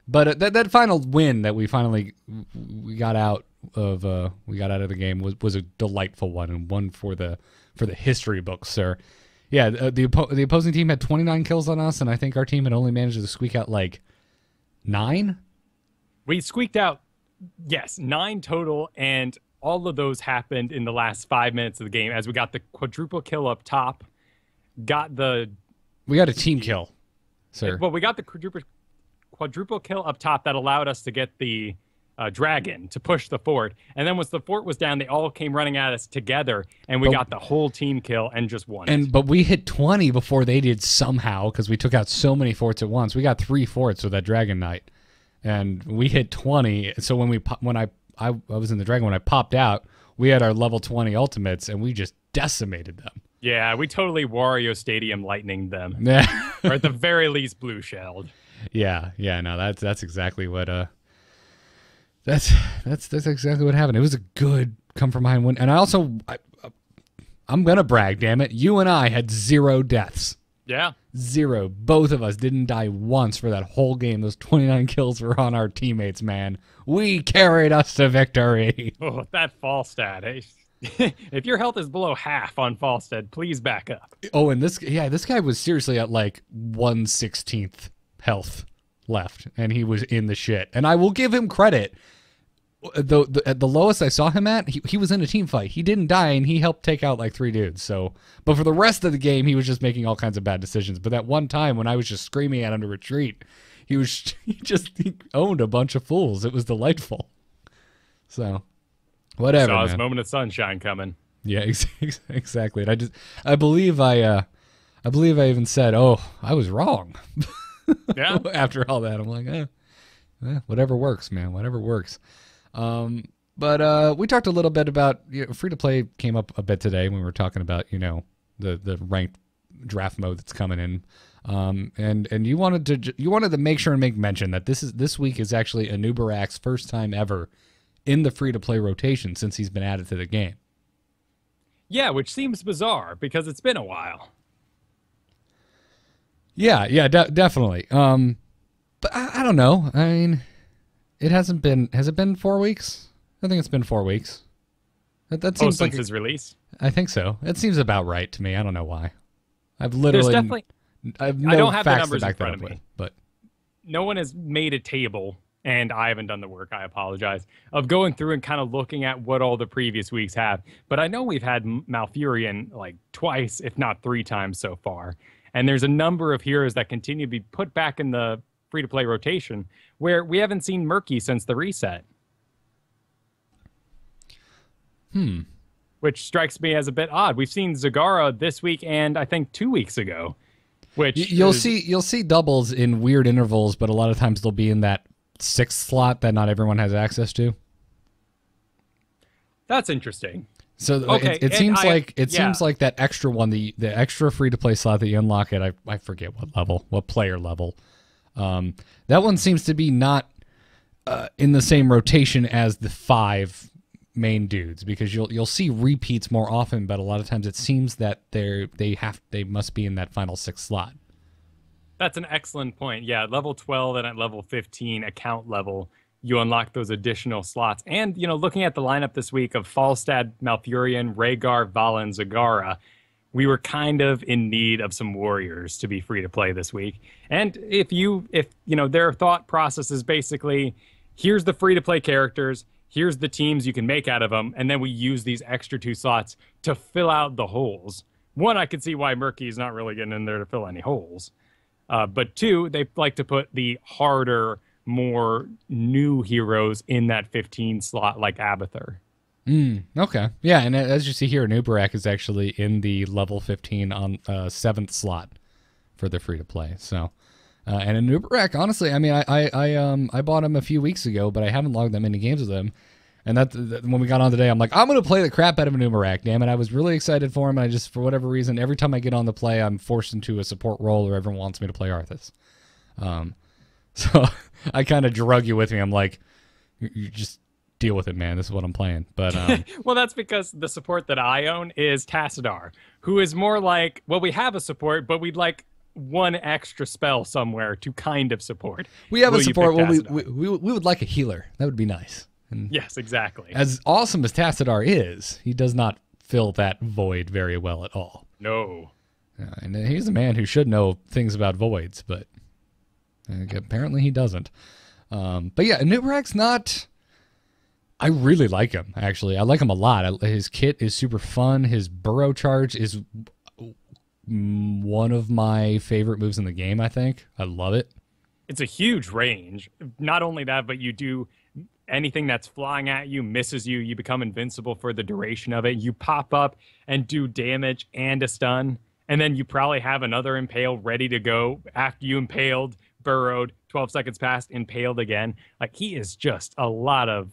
S1: But that final win that we got out of the game was a delightful one, and one for the history books, sir. Yeah, the opposing team had 29 kills on us, and I think our team had only managed to squeak out like 9.
S2: We squeaked out, yes, 9 total, and all of those happened in the last 5 minutes of the game as we got the quadruple kill up top. We got
S1: a team kill, sir.
S2: Well, we got the quadruple kill up top that allowed us to get the dragon to push the fort. And then once the fort was down, they all came running at us together, and we got the whole team kill and just won. But
S1: we hit 20 before they did somehow because we took out so many forts at once. We got 3 forts with that Dragon Knight, and we hit 20. So when I was in the Dragon, when I popped out, we had our level 20 ultimates, and we just decimated them.
S2: Yeah, we totally Wario Stadium lightninged them. Yeah. Or at the very least, blue shelled.
S1: Yeah, no, that's exactly what that's exactly what happened. It was a good come from behind win, and I'm gonna brag, damn it. You and I had 0 deaths.
S2: Yeah,
S1: 0. Both of us didn't die once for that whole game. Those 29 kills were on our teammates, man. We carried us to victory.
S2: Oh, that fall stat. Hey, if your health is below half on Falstead, please back up.
S1: Oh, and this guy was seriously at like 1/16 health left, and he was in the shit. And I will give him credit. At the lowest I saw him at, he was in a team fight. He didn't die, and he helped take out like 3 dudes. So, but for the rest of the game, he was just making all kinds of bad decisions. But that one time when I was just screaming at him to retreat, he owned a bunch of fools. It was delightful. So, whatever.
S2: Saw his moment of sunshine coming.
S1: Yeah, exactly. And I believe I even said, "Oh, I was wrong."
S2: Yeah.
S1: After all that, I'm like, whatever works, man. Whatever works. But we talked a little bit about free to play came up a bit today when we were talking about the ranked draft mode that's coming in. And you wanted to make sure and make mention that this week is actually Anubarak's first time ever in the free-to-play rotation since he's been added to the game.
S2: Yeah, which seems bizarre because it's been a while.
S1: Yeah, definitely. But I don't know. I mean, it hasn't been. Has it been 4 weeks? I think it's been 4 weeks. That seems
S2: since
S1: like
S2: his release.
S1: I think so. It seems about right to me. I don't know why. I've literally.
S2: There's definitely.
S1: I
S2: don't have the numbers in front of me.
S1: With, but
S2: no one has made a table, and I haven't done the work. I apologize. Of going through and kind of looking at what all the previous weeks have. But I know we've had Malfurion like twice, if not 3 times so far. And there's a number of heroes that continue to be put back in the free-to-play rotation where we haven't seen M.U.L.E since the reset. Which strikes me as a bit odd. We've seen Zagara this week and I think 2 weeks ago. Which
S1: you'll see doubles in weird intervals, but a lot of times they'll be in that 6th slot that not everyone has access to.
S2: That's interesting.
S1: So
S2: okay,
S1: it seems like that extra one, the extra free-to-play slot that you unlock at, I forget what player level. That one seems to be not in the same rotation as the 5 main dudes, because you'll see repeats more often, but a lot of times it seems that they must be in that final 6th slot.
S2: That's an excellent point. Yeah, level 12 and at level 15 account level, you unlock those additional slots. And, looking at the lineup this week of Falstad, Malfurion, Rhaegar, Vala, and Zagara, we were kind of in need of some warriors to be free to play this week. And if their thought process is basically, here's the free to play characters, here's the teams you can make out of them, and then we use these extra 2 slots to fill out the holes. 1, I could see why M.U.L.E is not really getting in there to fill any holes. But 2, they like to put the harder, more new heroes in that 15 slot like Abathur.
S1: Okay. Yeah, and as you see here, Anubarak is actually in the level 15 on 7th slot for the free-to-play. So, and Anubarak, honestly, I mean, I bought him a few weeks ago, but I haven't logged that many games with him. And that when we got on today, I'm like, I'm going to play the crap out of Anubarak, damn it. I was really excited for him, and I just, for whatever reason, every time I get on the play, I'm forced into a support role or everyone wants me to play Arthas. So I kind of drug you with me. I'm like, you just deal with it, man. This is what I'm playing. But
S2: well, that's because the support that I own is Tassadar, who is more like, well, we have a support, but we'd like 1 extra spell somewhere to kind of support.
S1: We have a support. Well, we would like a healer. That would be nice. And
S2: yes, exactly.
S1: As awesome as Tassadar is, he does not fill that void very well at all.
S2: No.
S1: And he's a man who should know things about voids, but apparently he doesn't. But yeah, Anubarak's not... I really like him, actually. I like him a lot. His kit is super fun. His burrow charge is one of my favorite moves in the game, I think. I love it.
S2: It's a huge range. Not only that, but you do... anything that's flying at you misses you. You become invincible for the duration of it. You pop up and do damage and a stun. And then you probably have another impale ready to go after you impaled, burrowed, 12 seconds passed, impaled again. Like, he is just a lot of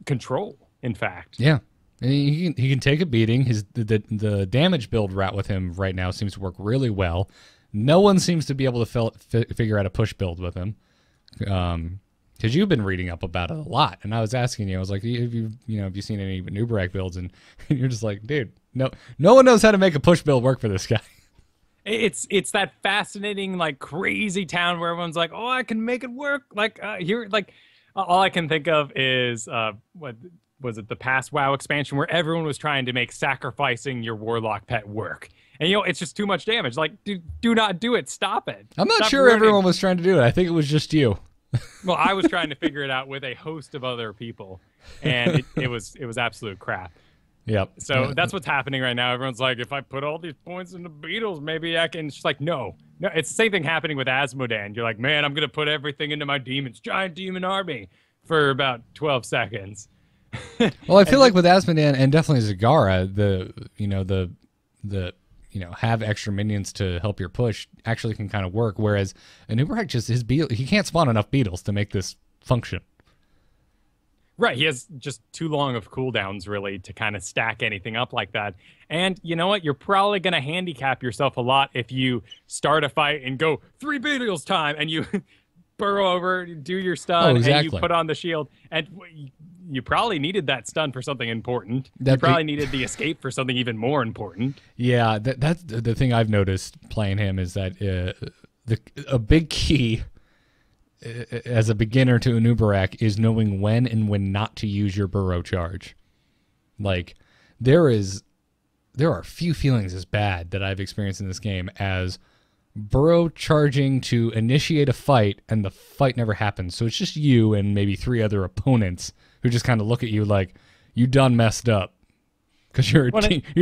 S2: control, in fact.
S1: Yeah. He can take a beating. The damage build route with him right now seems to work really well. No one seems to be able to figure out a push build with him. Because you've been reading up about it a lot, and I was asking you, I was like, have you seen any Anubarak builds? And you're just like, dude, no one knows how to make a push build work for this guy.
S2: It's that fascinating, like, crazy town where everyone's like, oh, I can make it work. Like, here, like, all I can think of is what was it, the past WoW expansion where everyone was trying to make sacrificing your warlock pet work. And, it's just too much damage. Like, do not do it. Stop it.
S1: I'm not sure everyone was trying to do it. I think it was just you.
S2: Well, I was trying to figure it out with a host of other people, and it was absolute crap.
S1: Yep.
S2: So that's what's happening right now. Everyone's like, if I put all these points into Beetles, maybe I can. It's just like, no. It's the same thing happening with Asmodan. You're like, man, I'm gonna put everything into my demons, giant demon army, for about 12 seconds.
S1: Well, I feel like with Asmodan and definitely Zagara, the have extra minions to help your push actually can kind of work. Whereas Anubarak just he can't spawn enough beetles to make this function.
S2: Right, he has just too long of cooldowns, really, to kind of stack anything up like that. And you know what? You're probably going to handicap yourself a lot if you start a fight and go 3 beetles time, and you burrow over, do your stun, and you put on the shield. And you probably needed that stun for something important. You probably needed the escape for something even more important.
S1: Yeah, that's the thing I've noticed playing him is that a big key as a beginner to Anubarak is knowing when and when not to use your burrow charge. Like, there are few feelings as bad that I've experienced in this game as burrow charging to initiate a fight and the fight never happens. So it's just you and maybe 3 other opponents who just kind of look at you like you done messed up because your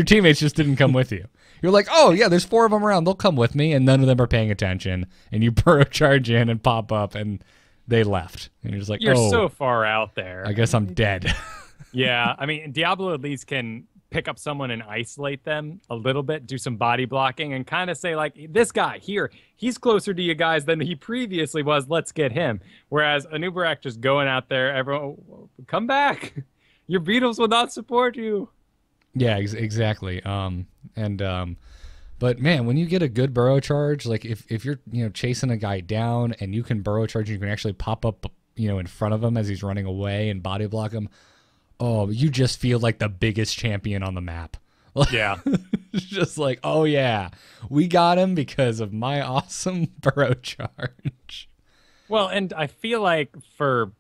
S1: teammates just didn't come with you. You're like, oh, yeah, there's 4 of them around. They'll come with me, and none of them are paying attention. And you burrow charge in and pop up, and they left. And you're just like,
S2: you're so far out there.
S1: I guess I'm dead.
S2: Yeah, I mean, Diablo at least can pick up someone and isolate them a little bit, do some body blocking, and kind of say, like, this guy here, he's closer to you guys than he previously was. Let's get him. Whereas Anubarak just going out there, everyone, come back. Your beetles will not support you.
S1: Yeah, exactly. But man, when you get a good burrow charge, like if you're chasing a guy down and you can burrow charge and you can actually pop up in front of him as he's running away and body block him, oh, you just feel like the biggest champion on the map.
S2: Yeah,
S1: it's just like, oh yeah, we got him because of my awesome burrow charge.
S2: Well, and I feel like for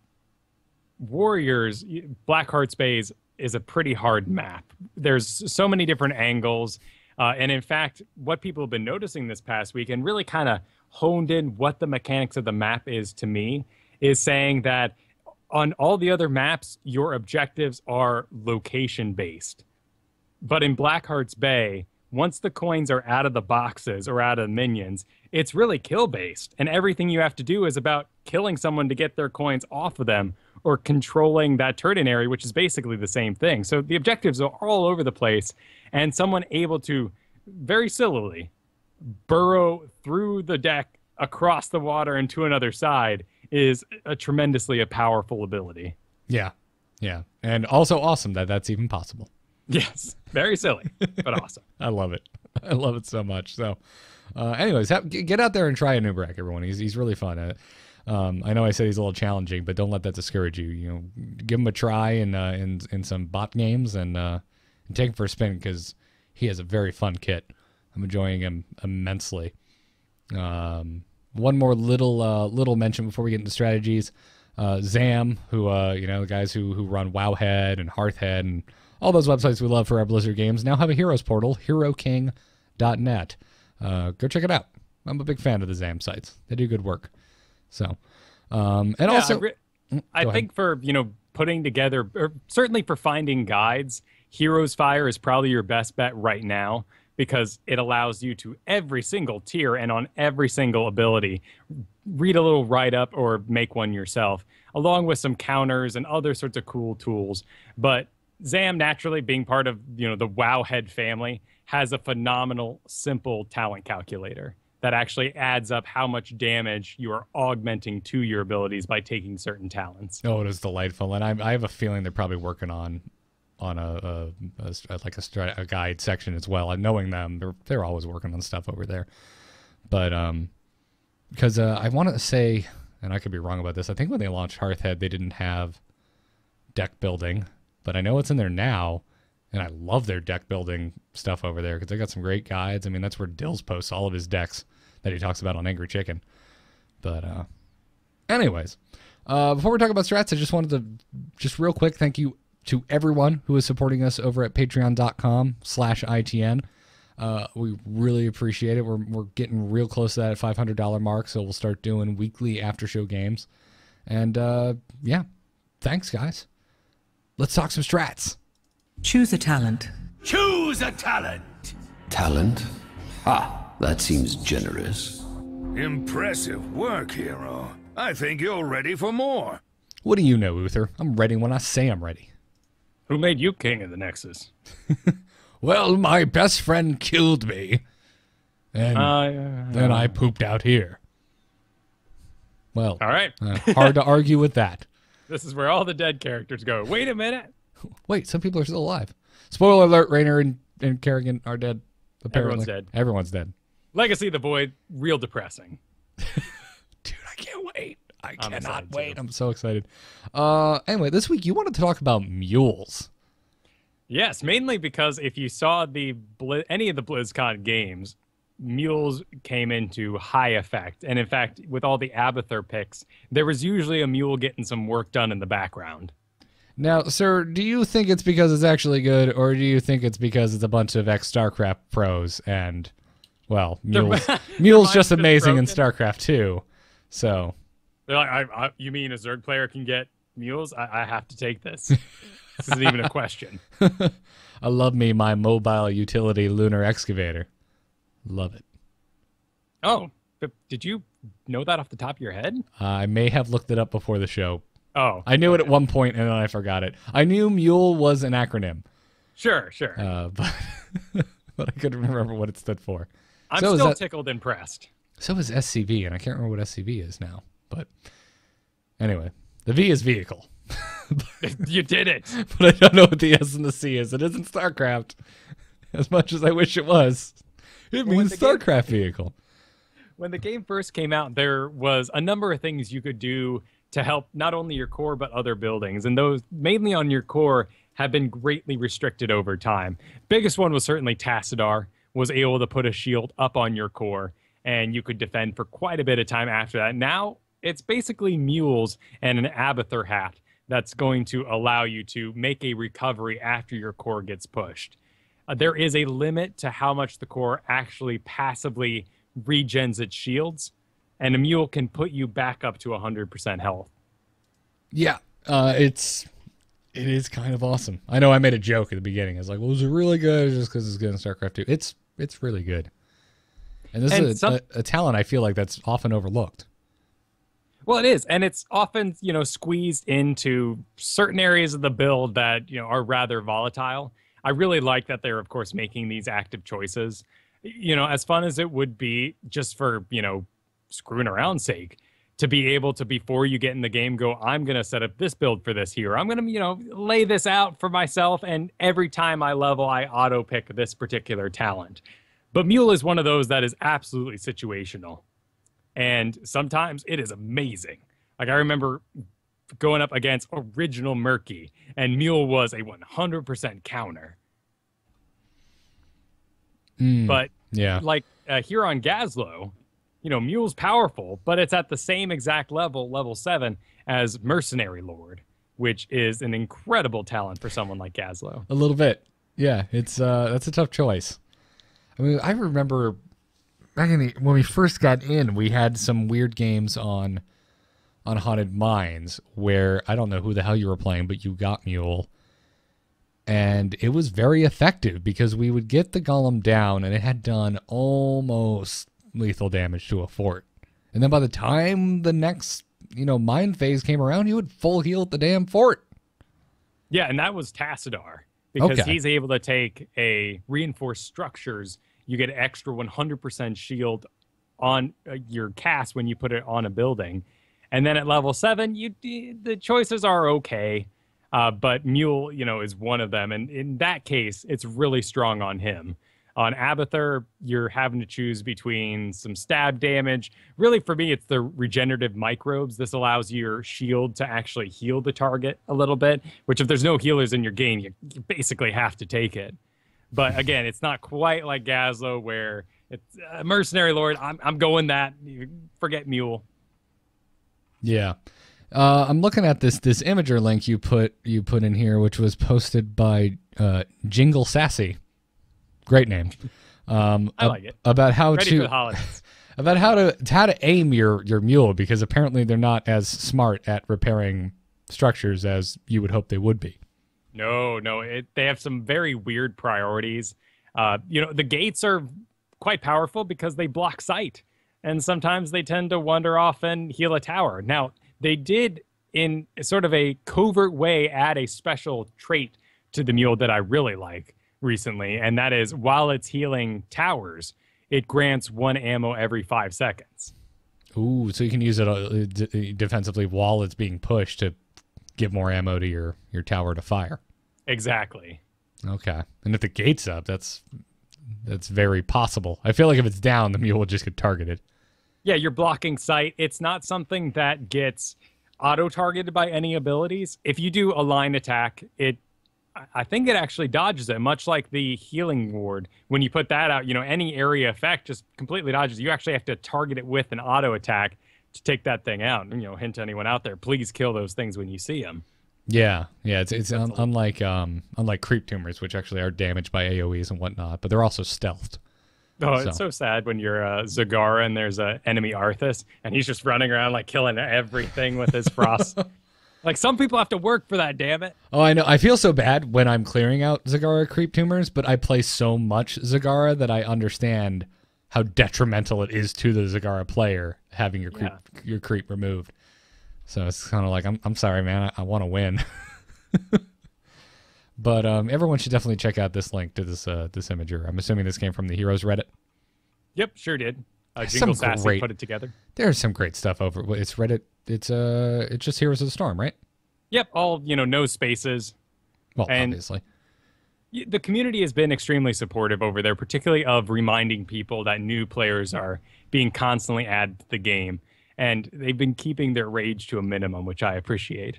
S2: warriors, Blackheart's Bay is a pretty hard map. There's so many different angles. And in fact, what people have been noticing this past week and really kind of honed in what the mechanics of the map is to me is saying that on all the other maps, your objectives are location-based. But in Blackheart's Bay, once the coins are out of the boxes or out of the minions, it's really kill-based. And everything you have to do is about killing someone to get their coins off of them or controlling that turret area, which is basically the same thing. So the objectives are all over the place, and someone able to very sillily burrow through the deck across the water and to another side is a tremendously powerful ability.
S1: Yeah, yeah. And also awesome that that's even possible.
S2: Yes, very silly, but awesome.
S1: I love it. I love it so much. So anyways, get out there and try Anubarak, everyone. He's really fun. I know I said he's a little challenging, but don't let that discourage you. Give him a try in some bot games and take him for a spin because he has a very fun kit. I'm enjoying him immensely. One more little mention before we get into strategies. Zam, who the guys who run Wowhead and Hearthhead and all those websites we love for our Blizzard games now have a Heroes portal, HeroKing.net. Go check it out. I'm a big fan of the Zam sites. They do good work. So,
S2: I think for, putting together, or certainly for finding guides, Heroes Fire is probably your best bet right now because it allows you to every single tier and on every single ability, read a little write-up or make one yourself, along with some counters and other sorts of cool tools. But Zam, naturally being part of, the Wowhead family, has a phenomenal, simple talent calculator that actually adds up how much damage you are augmenting to your abilities by taking certain talents.
S1: Oh, it is delightful. And I have a feeling they're probably working on a guide section as well. And knowing them, they're always working on stuff over there. But because I want to say, and I could be wrong about this, I think when they launched Hearthhead, they didn't have deck building. But I know it's in there now. And I love their deck building stuff over there because they got some great guides. I mean, that's where Dills posts all of his decks that he talks about on Angry Chicken. But anyways, before we talk about strats, I just wanted to just real quick thank you to everyone who is supporting us over at patreon.com/ITN. We really appreciate it. We're getting real close to that $500 mark, so we'll start doing weekly after show games. And yeah, thanks guys. Let's talk some strats.
S6: Choose a talent.
S3: Choose a talent!
S7: Talent? Ah, that seems generous.
S3: Impressive work, hero. I think you're ready for more.
S1: What do you know, Uther? I'm ready when I say I'm ready.
S2: Who made you king of the Nexus?
S1: Well, my best friend killed me. And then I pooped out here. Well,
S2: all right.
S1: Hard to argue with that.
S2: This is where all the dead characters go. Wait a minute.
S1: Wait, some people are still alive. Spoiler alert, Rainer and Kerrigan are dead. Apparently.
S2: Everyone's dead.
S1: Everyone's dead.
S2: Legacy of the Void, real depressing.
S1: Dude, I can't wait. I
S2: I'm
S1: cannot wait.
S2: too.
S1: I'm so excited. Anyway, this week you wanted to talk about mules.
S2: Yes, mainly because if you saw any of the BlizzCon games, mules came into high effect. And in fact, with all the Abathur picks, there was usually a mule getting some work done in the background.
S1: Now, sir, do you think it's because it's actually good, or do you think it's because it's a bunch of ex-StarCraft pros and, well, mules just amazing in StarCraft 2, so...
S2: They're like, you mean a Zerg player can get mules? I have to take this. This isn't even a question.
S1: I love me my mobile utility lunar excavator. Love it.
S2: Oh, but did you know that off the top of your head?
S1: I may have looked it up before the show.
S2: Oh.
S1: I knew it at one point, and then I forgot it. I knew MU.L.E was an acronym.
S2: Sure.
S1: But I couldn't remember what it stood for.
S2: I'm still tickled impressed.
S1: So is SCV, and I can't remember what SCV is now. But anyway, the V is vehicle.
S2: You did it.
S1: But I don't know what the S and the C is. It isn't StarCraft. As much as I wish it was. It means StarCraft vehicle.
S2: When the game first came out, there was a number of things you could do to help not only your core, but other buildings. And those, mainly on your core, have been greatly restricted over time. Biggest one was certainly Tassadar was able to put a shield up on your core, and you could defend for quite a bit of time after that. Now, it's basically mules and an Abathur hat that's going to allow you to make a recovery after your core gets pushed. There is a limit to how much the core actually passively regens its shields, and a mule can put you back up to 100% health.
S1: Yeah, it is kind of awesome. I know I made a joke at the beginning. I was like, well, is it really good just because it's good in StarCraft 2? It's really good. And this is a talent I feel like that's often overlooked.
S2: Well, it is, and it's often, squeezed into certain areas of the build that, are rather volatile. I really like that they're, of course, making these active choices. As fun as it would be just for, screwing around sake, to be able to, before you get in the game, go, I'm going to set up this build for this hero. I'm going to, lay this out for myself, and every time I level, I auto-pick this particular talent. But M.U.L.E is one of those that is absolutely situational. And sometimes it is amazing. Like, I remember going up against original Murky, and M.U.L.E was a 100% counter. But,
S1: yeah,
S2: like, here on Gazlo, M.U.L.E's powerful, but it's at the same exact level 7, as Mercenary Lord, which is an incredible talent for someone like Gazlo.
S1: A little bit. Yeah, it's that's a tough choice. I mean, I remember back when we first got in, we had some weird games on Haunted Mines where I don't know who the hell you were playing, but you got M.U.L.E. And it was very effective because we would get the golem down and it had done almost lethal damage to a fort. And then by the time the next, mine phase came around, he would full heal the damn fort.
S2: Yeah, and that was Tassadar. Because he's able to take a reinforced structures, you get an extra 100% shield on your cast when you put it on a building. And then at level 7, the choices are okay. But M.U.L.E, is one of them. And in that case, it's really strong on him. On Abathur, you're having to choose between some stab damage. Really, for me, it's the regenerative microbes. This allows your shield to actually heal the target a little bit, which if there's no healers in your game, you basically have to take it. But again, it's not quite like Gazlo where it's Mercenary Lord. I'm going that. Forget M.U.L.E.
S1: Yeah. I'm looking at this Imager link you put in here, which was posted by Jingle Sassy. Great name.
S2: I like it.
S1: About how
S2: Ready for the holidays.
S1: About how to aim your mule, because apparently they're not as smart at repairing structures as you would hope they would be.
S2: No, they have some very weird priorities. The gates are quite powerful because they block sight, and sometimes they tend to wander off and heal a tower. Now, they did, in sort of a covert way, add a special trait to the mule that I really like recently, and that is while it's healing towers, it grants 1 ammo every 5 seconds.
S1: Ooh, so you can use it defensively while it's being pushed to give more ammo to your tower to fire.
S2: Exactly.
S1: Okay. And if the gate's up, that's very possible. I feel like if it's down, the mule will just get targeted.
S2: Yeah, you're blocking sight. It's not something that gets auto-targeted by any abilities. If you do a line attack, I think it actually dodges it, much like the healing ward. When you put that out, any area effect just completely dodges. You actually have to target it with an auto attack to take that thing out. Hint to anyone out there, please kill those things when you see them.
S1: Yeah. It's unlike creep tumors, which actually are damaged by AoEs and whatnot, but they're also stealthed.
S2: Oh, it's so sad when you're Zagara and there's an enemy Arthas, and he's just running around like killing everything with his frost. Like, some people have to work for that, damn it.
S1: Oh, I know. I feel so bad when I'm clearing out Zagara creep tumors, but I play so much Zagara that I understand how detrimental it is to the Zagara player having your creep removed. So it's kind of like, I'm sorry, man. I want to win. But everyone should definitely check out this link to this imager. I'm assuming this came from the Heroes Reddit.
S2: Yep, sure did. Jingle Sassy put it together.
S1: There's some great stuff over. It's Reddit. It's just Heroes of the Storm, right?
S2: Yep, all no spaces.
S1: Well,
S2: and
S1: obviously.
S2: The community has been extremely supportive over there, particularly of reminding people that new players are being constantly added to the game, and they've been keeping their rage to a minimum, which I appreciate.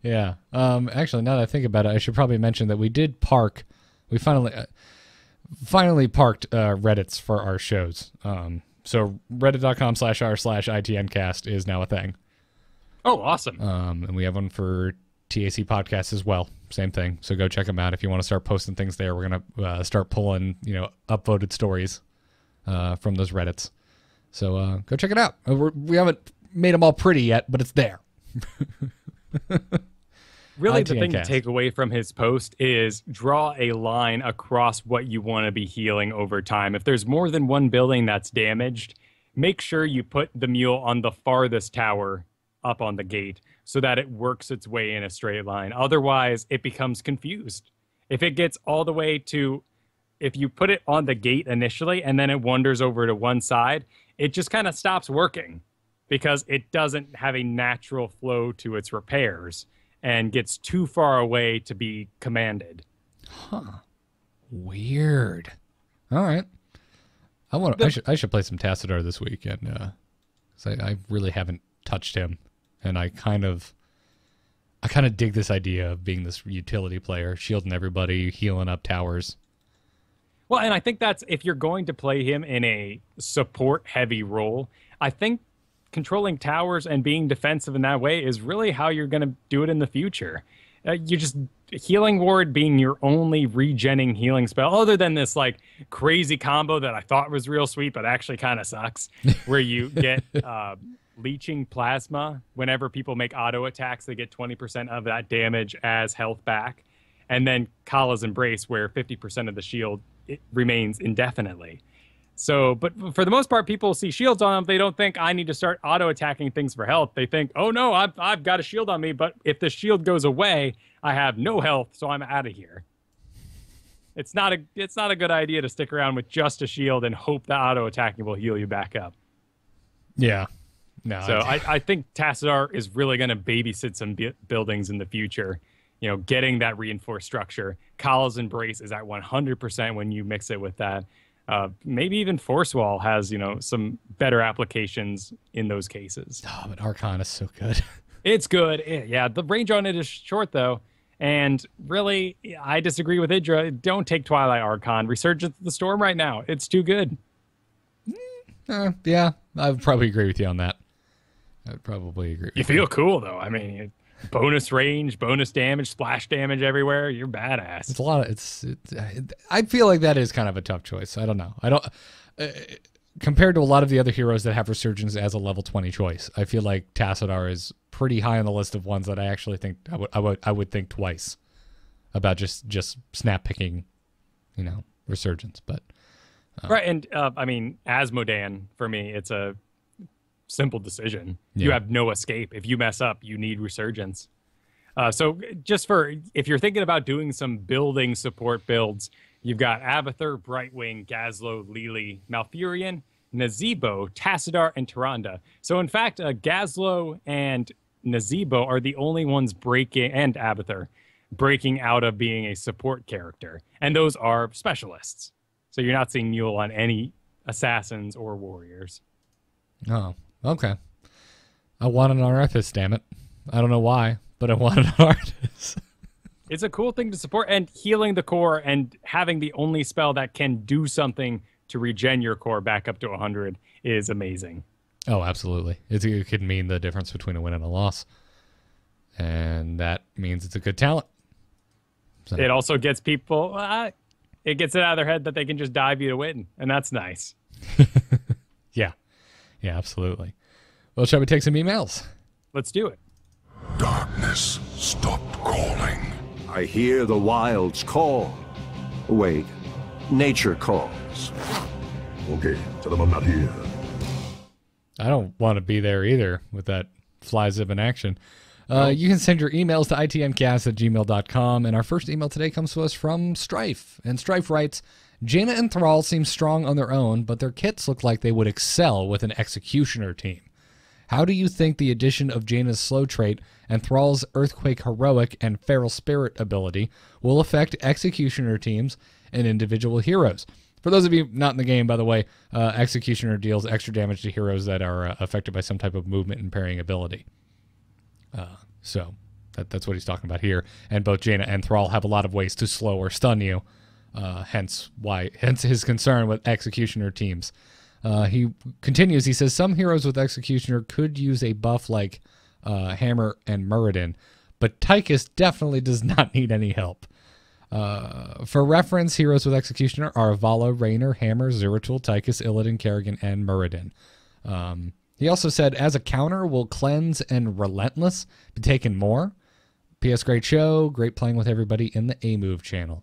S1: Yeah. Actually, now that I think about it, I should probably mention that we did park. We finally parked Reddits for our shows. So reddit.com/r/ITNcast is now a thing.
S2: Oh, awesome.
S1: And we have one for TAC Podcasts as well. Same thing. So go check them out if you want to start posting things there. We're gonna start pulling upvoted stories from those Reddits. So go check it out. We haven't made them all pretty yet, but it's there.
S2: Really, the thing to take away from his post is draw a line across what you want to be healing over time. If there's more than one building that's damaged, make sure you put the mule on the farthest tower up on the gate so that it works its way in a straight line. Otherwise, it becomes confused. If it gets all the way to, if you put it on the gate initially and then it wanders over to one side, it just kind of stops working because it doesn't have a natural flow to its repairs and gets too far away to be commanded.
S1: Huh. Weird. All right. I should play some Tassadar this weekend. 'Cause I really haven't touched him, and I kind of dig this idea of being this utility player, shielding everybody, healing up towers.
S2: Well, and I think that's, if you're going to play him in a support-heavy role, I think controlling towers and being defensive in that way is really how you're going to do it in the future. You just, Healing Ward being your only regenning healing spell, other than this like crazy combo that I thought was real sweet, but actually kind of sucks, where you get leeching plasma. Whenever people make auto attacks, they get 20% of that damage as health back. And then Kala's Embrace, where 50% of the shield remains indefinitely. So, but for the most part, people see shields on them. They don't think I need to start auto-attacking things for health. They think, oh no, I've got a shield on me, but if the shield goes away, I have no health, so I'm out of here. It's not a good idea to stick around with just a shield and hope that auto-attacking will heal you back up.
S1: Yeah. No.
S2: So I think Tassadar is really going to babysit some buildings in the future. Getting that reinforced structure. Kala's Embrace is at 100% when you mix it with that. Maybe even Force Wall has, some better applications in those cases.
S1: Oh, but Archon is so good.
S2: It's good. Yeah, the range on it is short, though. And really, I disagree with Idra. Don't take Twilight Archon. Resurgence of the Storm right now. It's too good.
S1: Yeah, I would probably agree with you on that. I would probably agree with you.
S2: You feel cool, though. I mean, bonus range, bonus damage, splash damage everywhere. You're badass.
S1: It's a lot of I feel like that is kind of a tough choice. I don't know. Compared to a lot of the other heroes that have Resurgence as a level 20 choice, I feel like Tassadar is pretty high on the list of ones that I actually think I would think twice about just snap picking, Resurgence. But
S2: right, and I mean, Asmodan for me, it's a simple decision.
S1: Yeah.
S2: You have no escape. If you mess up, you need Resurgence. So just if you're thinking about doing some building support builds, you've got Abathur, Brightwing, Gazlo, Lili, Malfurion, Nazebo, Tassadar, and Tyrande. So in fact, Gazlo and Nazebo are the only ones breaking, and Abathur, breaking out of being a support character. And those are specialists. So you're not seeing M.U.L.E on any assassins or warriors.
S1: Oh, okay. I want an Arthas, damn it. I don't know why, but I want an Arthas.
S2: It's a cool thing to support, and healing the core and having the only spell that can do something to regen your core back up to 100 is amazing.
S1: Oh, absolutely. It could mean the difference between a win and a loss. And that means it's a good talent. So.
S2: It also gets people, it gets it out of their head that they can just dive you to win, and that's nice.
S1: Yeah. Yeah, absolutely. Well, shall we take some emails?
S2: Let's do it.
S4: Darkness stopped calling.
S8: I hear the wilds call. Wait, nature calls.
S4: Okay, tell them I'm not here.
S1: I don't want to be there either with that fly zip in action. You can send your emails to itmcast@gmail.com, and our first email today comes to us from Strife. And Strife writes, Jaina and Thrall seem strong on their own, but their kits look like they would excel with an Executioner team. How do you think the addition of Jaina's slow trait and Thrall's Earthquake Heroic and Feral Spirit ability will affect Executioner teams and individual heroes? For those of you not in the game, by the way, Executioner deals extra damage to heroes that are affected by some type of movement impairing ability. So that's what he's talking about here. And both Jaina and Thrall have a lot of ways to slow or stun you. Hence his concern with Executioner teams. He continues, he says, some heroes with Executioner could use a buff like Hammer and Muradin, but Tychus definitely does not need any help. For reference, heroes with Executioner are Vala, Raynor, Hammer, Zeratul, Tychus, Illidan, Kerrigan, and Muradin. He also said, as a counter, will Cleanse and Relentless be taken more? P.S. Great show. Great playing with everybody in the A-Move channel.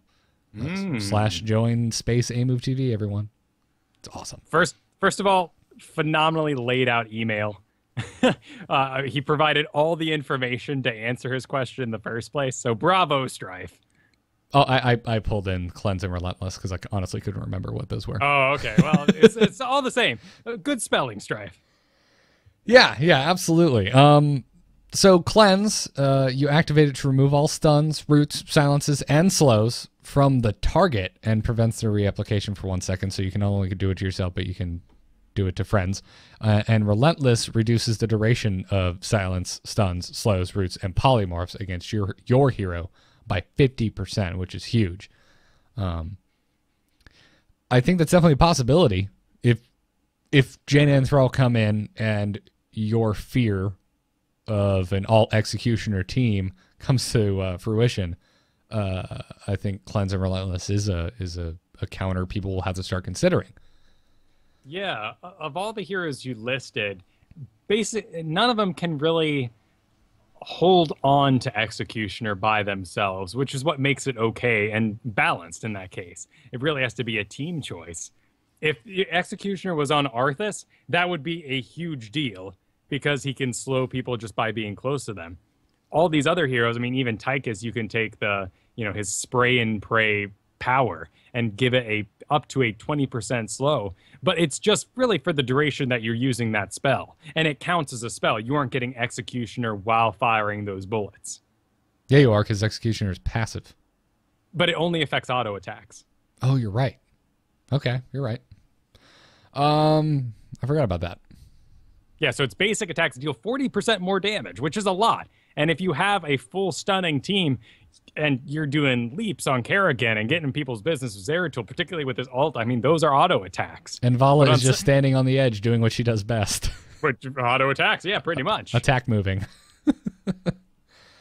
S1: /join space A-Move TV, everyone. It's awesome.
S2: First of all, phenomenally laid out email. He provided all the information to answer his question in the first place. So bravo, Strife.
S1: Oh, I pulled in Cleanse and Relentless because I honestly couldn't remember what those were.
S2: Oh, okay. Well, it's all the same. Good spelling, Strife.
S1: Yeah, absolutely. So Cleanse, you activate it to remove all stuns, roots, silences, and slows from the target and prevents their reapplication for 1 second. So you can not only do it to yourself, but you can do it to friends. And Relentless reduces the duration of silence, stuns, slows, roots, and polymorphs against your hero by 50%, which is huge. I think that's definitely a possibility. If Jaina and Thrall come in and your fear of an all-Executioner team comes to fruition, I think Cleanse and Relentless is a counter people will have to start considering.
S2: Yeah, of all the heroes you listed, none of them can really hold on to Executioner by themselves, which is what makes it okay and balanced in that case. It really has to be a team choice. If Executioner was on Arthas, that would be a huge deal because he can slow people just by being close to them. All these other heroes, I mean, even Tychus, you can take his spray and pray power and give it up to a 20% slow, but it's just really for the duration that you're using that spell, and it counts as a spell. You aren't getting Executioner while firing those bullets.
S1: Yeah, you are, because Executioner is passive.
S2: But it only affects auto attacks.
S1: Oh, you're right. Okay, you're right. I forgot about that.
S2: Yeah, so its basic attacks deal 40% more damage, which is a lot. And if you have a full stunning team and you're doing leaps on Kerrigan and getting in people's business with Zeratul, particularly with his ult, I mean, those are auto attacks.
S1: And Vala is just standing on the edge doing what she does best.
S2: Which auto attacks, yeah, pretty much.
S1: Attack moving.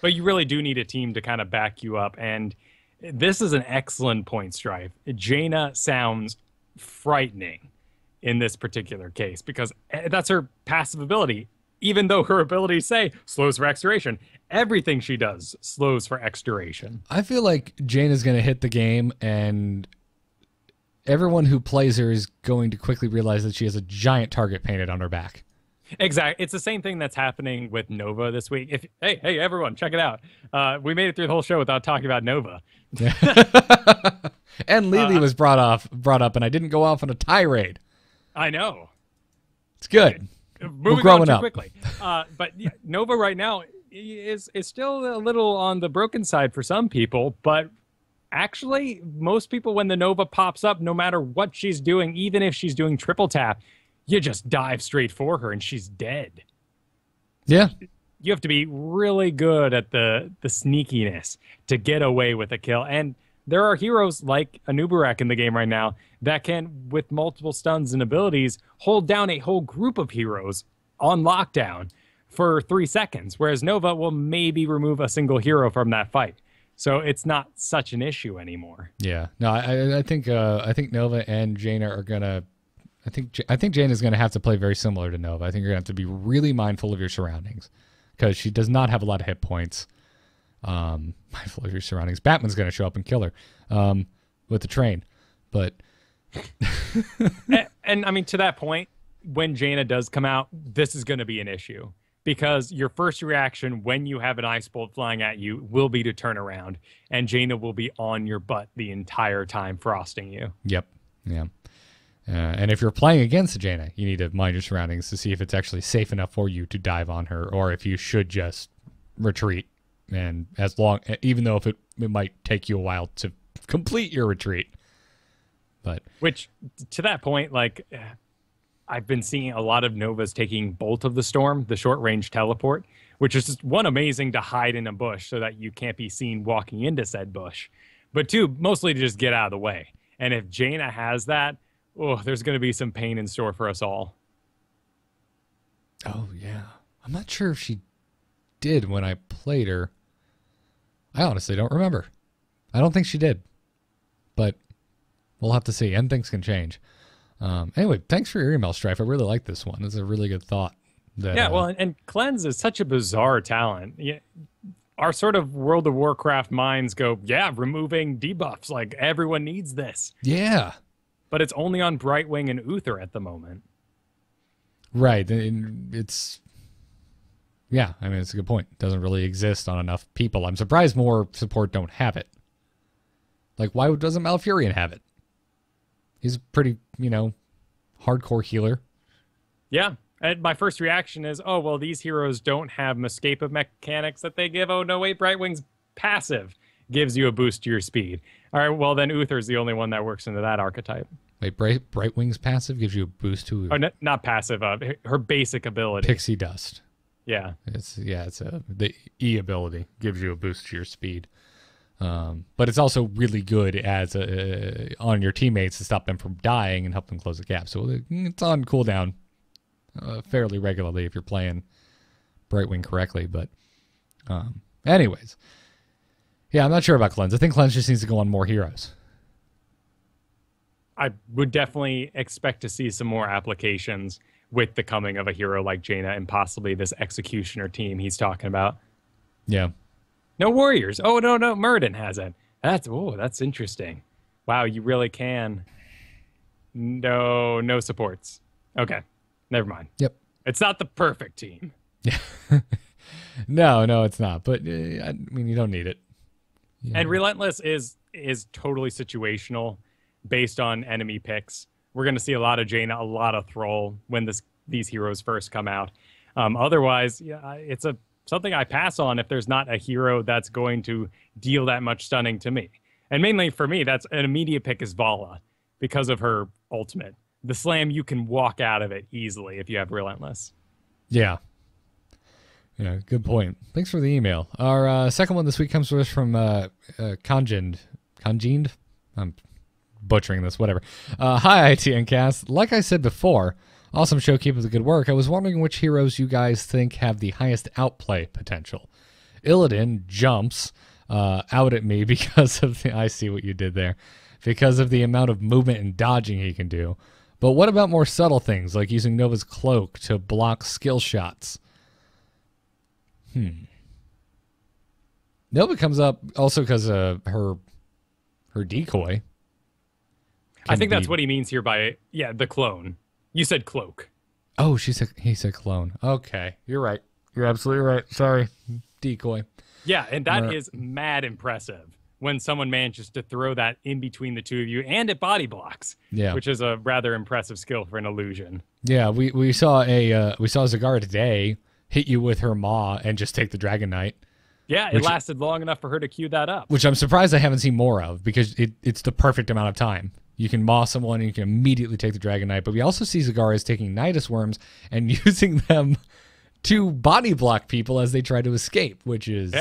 S2: But you really do need a team to kind of back you up. And this is an excellent point, Strife. Jaina sounds frightening in this particular case because that's her passive ability. Even though her abilities say slows for exturation, everything she does slows for exturation.
S1: I feel like Jaina's going to hit the game and everyone who plays her is going to quickly realize that she has a giant target painted on her back.
S2: Exactly. It's the same thing that's happening with Nova this week. Hey, everyone, check it out. We made it through the whole show without talking about Nova.
S1: And Lily was brought up, and I didn't go off on a tirade.
S2: I know.
S1: It's good.
S2: moving on too quickly. But yeah, Nova right now is still a little on the broken side for some people, but actually most people, when the Nova pops up, no matter what she's doing, even if she's doing triple tap, you just dive straight for her and she's dead.
S1: Yeah.
S2: You have to be really good at the sneakiness to get away with a kill. And there are heroes like Anubarak in the game right now that can, with multiple stuns and abilities, hold down a whole group of heroes on lockdown for 3 seconds, whereas Nova will maybe remove a single hero from that fight. So it's not such an issue anymore.
S1: Yeah. No, I think Nova and Jaina are gonna. I think Jaina's gonna have to play very similar to Nova. I think you're gonna have to be really mindful of your surroundings because she does not have a lot of hit points. Mindful of your surroundings. Batman's gonna show up and kill her with the train, but
S2: and I mean, to that point, when Jaina does come out, this is going to be an issue because your first reaction when you have an ice bolt flying at you will be to turn around, and Jaina will be on your butt the entire time, frosting you.
S1: Yep. Yeah. And if you're playing against Jaina, you need to mind your surroundings to see if it's actually safe enough for you to dive on her, or if you should just retreat. And even though if it might take you a while to complete your retreat. But
S2: which, to that point, like, I've been seeing a lot of Novas taking Bolt of the Storm, the short-range teleport, which is just, one, amazing to hide in a bush so that you can't be seen walking into said bush, but two, mostly to just get out of the way. And if Jaina has that, there's going to be some pain in store for us all.
S1: Oh, yeah. I'm not sure if she did when I played her. I honestly don't remember. I don't think she did, but we'll have to see, and things can change. Anyway, thanks for your email, Strife. I really like this one. It's a really good thought.
S2: Well, and Cleanse is such a bizarre talent. Yeah, our sort of World of Warcraft minds go, removing debuffs. Like, everyone needs this.
S1: Yeah.
S2: But it's only on Brightwing and Uther at the moment.
S1: Right. It's... Yeah, I mean, it's a good point. It doesn't really exist on enough people. I'm surprised more support don't have it. Like, why doesn't Malfurion have it? He's a pretty, hardcore healer.
S2: Yeah, and my first reaction is, these heroes don't have escape of mechanics that they give. Oh, no, wait, Brightwing's passive gives you a boost to your speed. All right, well, then Uther's the only one that works into that archetype.
S1: Wait, Brightwing's passive gives you a boost to...
S2: Oh, not passive, her basic ability.
S1: Pixie Dust.
S2: Yeah.
S1: The E ability gives you a boost to your speed. But it's also really good as on your teammates to stop them from dying and help them close the gap. So it's on cooldown fairly regularly if you're playing Brightwing correctly. But anyways, yeah, I'm not sure about Cleanse. I think Cleanse just needs to go on more heroes.
S2: I would definitely expect to see some more applications with the coming of a hero like Jaina and possibly this Executioner team he's talking about.
S1: Yeah.
S2: No warriors. Oh, no, Muradin has it. That's interesting. Wow, you really can. No supports. Okay, never mind.
S1: Yep.
S2: It's not the perfect team.
S1: Yeah. No, it's not. But, I mean, you don't need it.
S2: Yeah. And Relentless is totally situational based on enemy picks. We're going to see a lot of Jaina, a lot of Thrall when these heroes first come out. Otherwise, it's something I pass on if there's not a hero that's going to deal that much stunning to me. And mainly for me, that's an immediate pick is Vala because of her ultimate. The slam, you can walk out of it easily if you have Relentless.
S1: Yeah. Yeah, good point. Thanks for the email. Our second one this week comes to us from Congined. I'm butchering this, whatever. Hi, ITN Cast. Like I said before, awesome show, keep up the good work. I was wondering which heroes you guys think have the highest outplay potential. Illidan jumps out at me because of I see what you did there. Because of the amount of movement and dodging he can do. But what about more subtle things, like using Nova's cloak to block skill shots? Nova comes up also because of her decoy.
S2: I think that's what he means here by, the clone. You said cloak.
S1: Oh, he said clone. Okay, you're right. You're absolutely right. Sorry. Decoy.
S2: Yeah, and that is mad impressive. when someone manages to throw that in between the two of you, and it body blocks.
S1: Yeah,
S2: which is a rather impressive skill for an illusion.
S1: Yeah, we saw Zagara today hit you with her maw and just take the Dragon Knight.
S2: Yeah, it lasted long enough for her to queue that up.
S1: Which I'm surprised I haven't seen more of, because it's the perfect amount of time. You can maw someone and you can immediately take the Dragon Knight. But we also see Zagara's taking Nidus Worms and using them to body block people as they try to escape, which is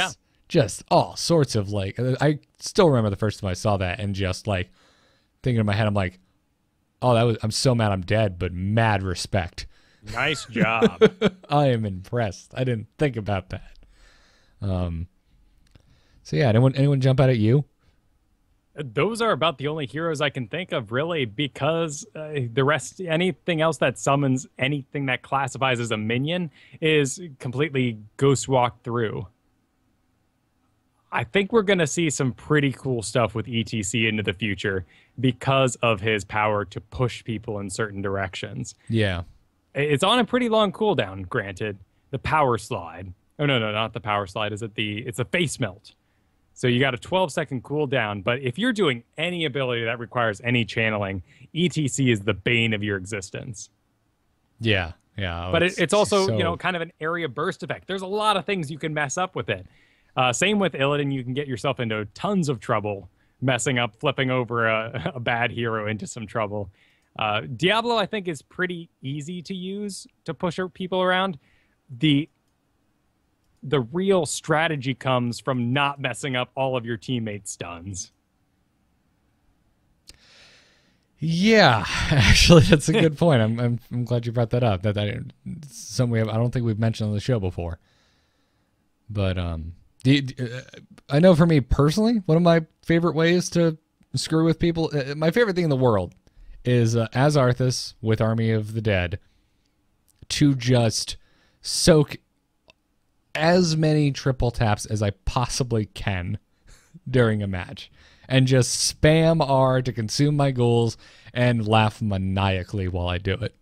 S1: just all sorts of like... I still remember the first time I saw that and just like thinking in my head, I'm like, oh, I'm so mad I'm dead, but mad respect.
S2: Nice job.
S1: I am impressed. I didn't think about that. So yeah, anyone jump out at you?
S2: Those are about the only heroes I can think of, really, because the rest, anything else that summons anything that classifies as a minion is completely ghost walked through. I think we're going to see some pretty cool stuff with ETC into the future because of his power to push people in certain directions.
S1: Yeah.
S2: It's on a pretty long cooldown, granted. The power slide. Oh, no, not the power slide. It's the face melt. So you got a 12-second cooldown, but if you're doing any ability that requires any channeling, ETC is the bane of your existence.
S1: Yeah.
S2: But it's also, kind of an area burst effect. There's a lot of things you can mess up with it. Same with Illidan, you can get yourself into tons of trouble messing up, flipping over a bad hero into some trouble. Diablo, I think, is pretty easy to use to push people around. The real strategy comes from not messing up all of your teammates' stuns.
S1: Yeah, actually, that's a good point. I'm glad you brought that up. That's something I don't think we've mentioned on the show before. But I know for me personally, one of my favorite ways to screw with people, my favorite thing in the world is as Arthas with Army of the Dead to just soak as many triple taps as I possibly can during a match and just spam R to consume my ghouls and laugh maniacally while I do it.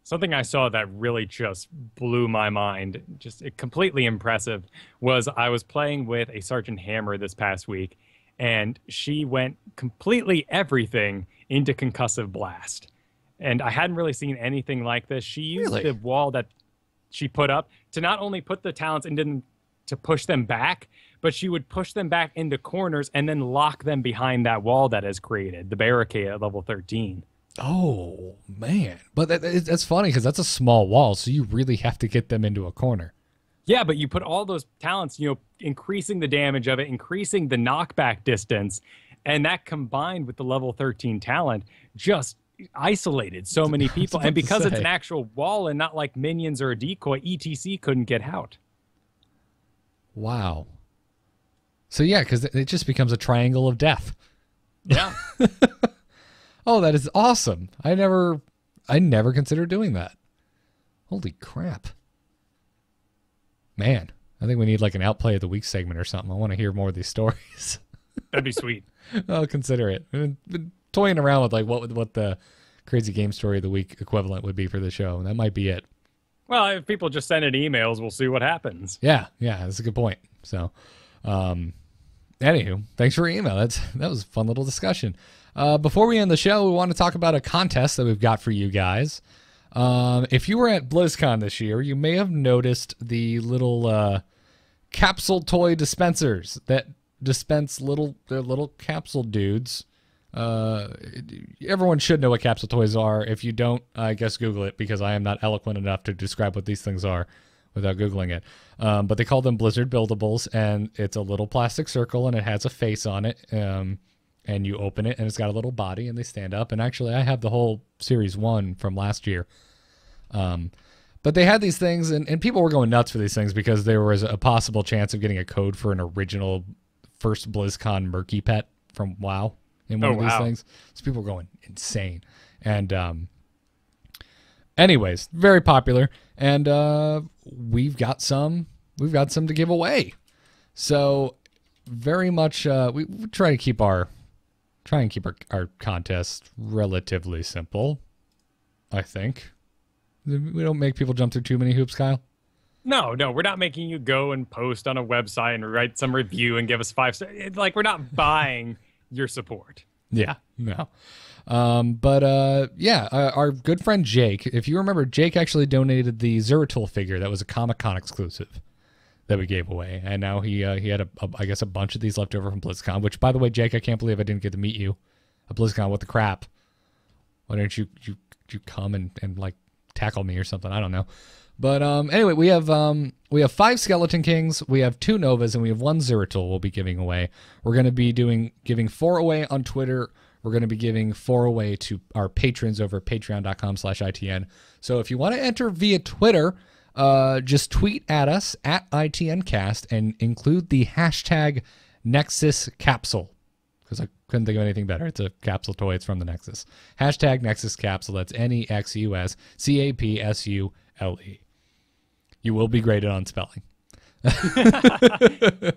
S2: Something I saw that really just blew my mind, just completely impressive, was I was playing with a Sergeant Hammer this past week, and she went completely everything into Concussive Blast. And I hadn't really seen anything like this. She used the wall that she put up to not only put the talents into to push them back, but she would push them back into corners and then lock them behind that wall that is created, the barricade at level 13.
S1: Oh, man. But that's funny because that's a small wall, so you really have to get them into a corner.
S2: Yeah, but you put all those talents, increasing the damage of it, increasing the knockback distance, and that combined with the level 13 talent just isolated so many people. And because it's an actual wall and not like minions or a decoy, ETC couldn't get out.
S1: Wow. So yeah, because it just becomes a triangle of death.
S2: Yeah.
S1: Oh, that is awesome. I never considered doing that. Holy crap. Man, I think we need like an outplay of the week segment or something. I want to hear more of these stories.
S2: That'd be sweet.
S1: I'll consider it. I've been toying around with like what the crazy game story of the week equivalent would be for the show. And that might be it.
S2: Well, if people just send in emails, we'll see what happens.
S1: Yeah, that's a good point. So, anywho, thanks for your email. That was a fun little discussion. Before we end the show, we want to talk about a contest that we've got for you guys. If you were at BlizzCon this year, you may have noticed the little capsule toy dispensers that dispense little capsule dudes. Everyone should know what capsule toys are. If you don't, I guess Google it, because I am not eloquent enough to describe what these things are without Googling it. But they call them Blizzard Buildables, and it's a little plastic circle, and it has a face on it. And you open it, and it's got a little body, and they stand up. And actually, I have the whole Series 1 from last year. But they had these things, and people were going nuts for these things because there was a possible chance of getting a code for an original first BlizzCon Murky Pet from WoW in one of these things. So people were going insane. And anyways, very popular. And we've got some to give away. So very much we try and keep our contest relatively simple, I think. We don't make people jump through too many hoops, Kyle.
S2: No, we're not making you go and post on a website and write some review and give us 5 stars. Like, we're not buying your support.
S1: Yeah, no. Our good friend Jake, if you remember, Jake actually donated the Zeratul figure that was a Comic-Con exclusive that we gave away. And now he had, I guess, a bunch of these left over from BlizzCon, which, by the way, Jake, I can't believe I didn't get to meet you at BlizzCon. What the crap? Why don't you come and like tackle me or something? I don't know. But anyway, we have 5 Skeleton Kings, we have 2 Novas, and we have 1 Zeratul we'll be giving away. We're going to be giving 4 away on Twitter. We're going to be giving 4 away to our patrons over at patreon.com/ITN. So if you want to enter via Twitter, just tweet at us at ITNcast and include the hashtag Nexus Capsule, because I couldn't think of anything better. It's a capsule toy. It's from the Nexus. Hashtag Nexus Capsule. That's NEXUSCAPSULE. You will be graded on spelling. I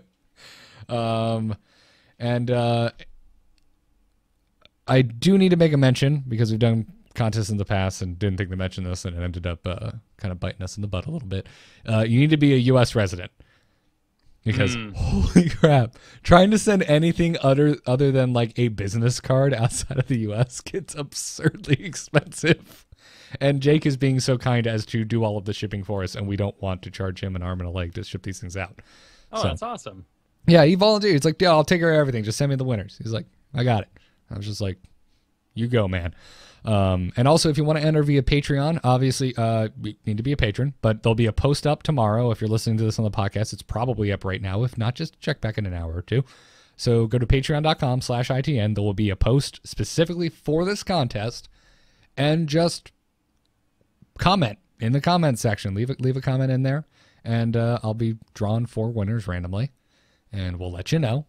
S1: do need to make a mention, because we've done contests in the past and didn't think to mention this, and it ended up kind of biting us in the butt a little bit. You need to be a U.S. resident. Because, holy crap, trying to send anything other than like a business card outside of the U.S. gets absurdly expensive. And Jake is being so kind as to do all of the shipping for us, and we don't want to charge him an arm and a leg to ship these things out.
S2: Oh, that's awesome.
S1: Yeah, he volunteered. He's like, yeah, I'll take care of everything. Just send me the winners. He's like, I got it. I was just like, you go, man. And also, if you want to enter via Patreon, obviously, you need to be a patron, but there'll be a post up tomorrow. If you're listening to this on the podcast, it's probably up right now. If not, just check back in an hour or two. So go to patreon.com/ITN. There will be a post specifically for this contest, and just comment in the comment section. Leave a comment in there, and I'll be drawing 4 winners randomly, and we'll let you know.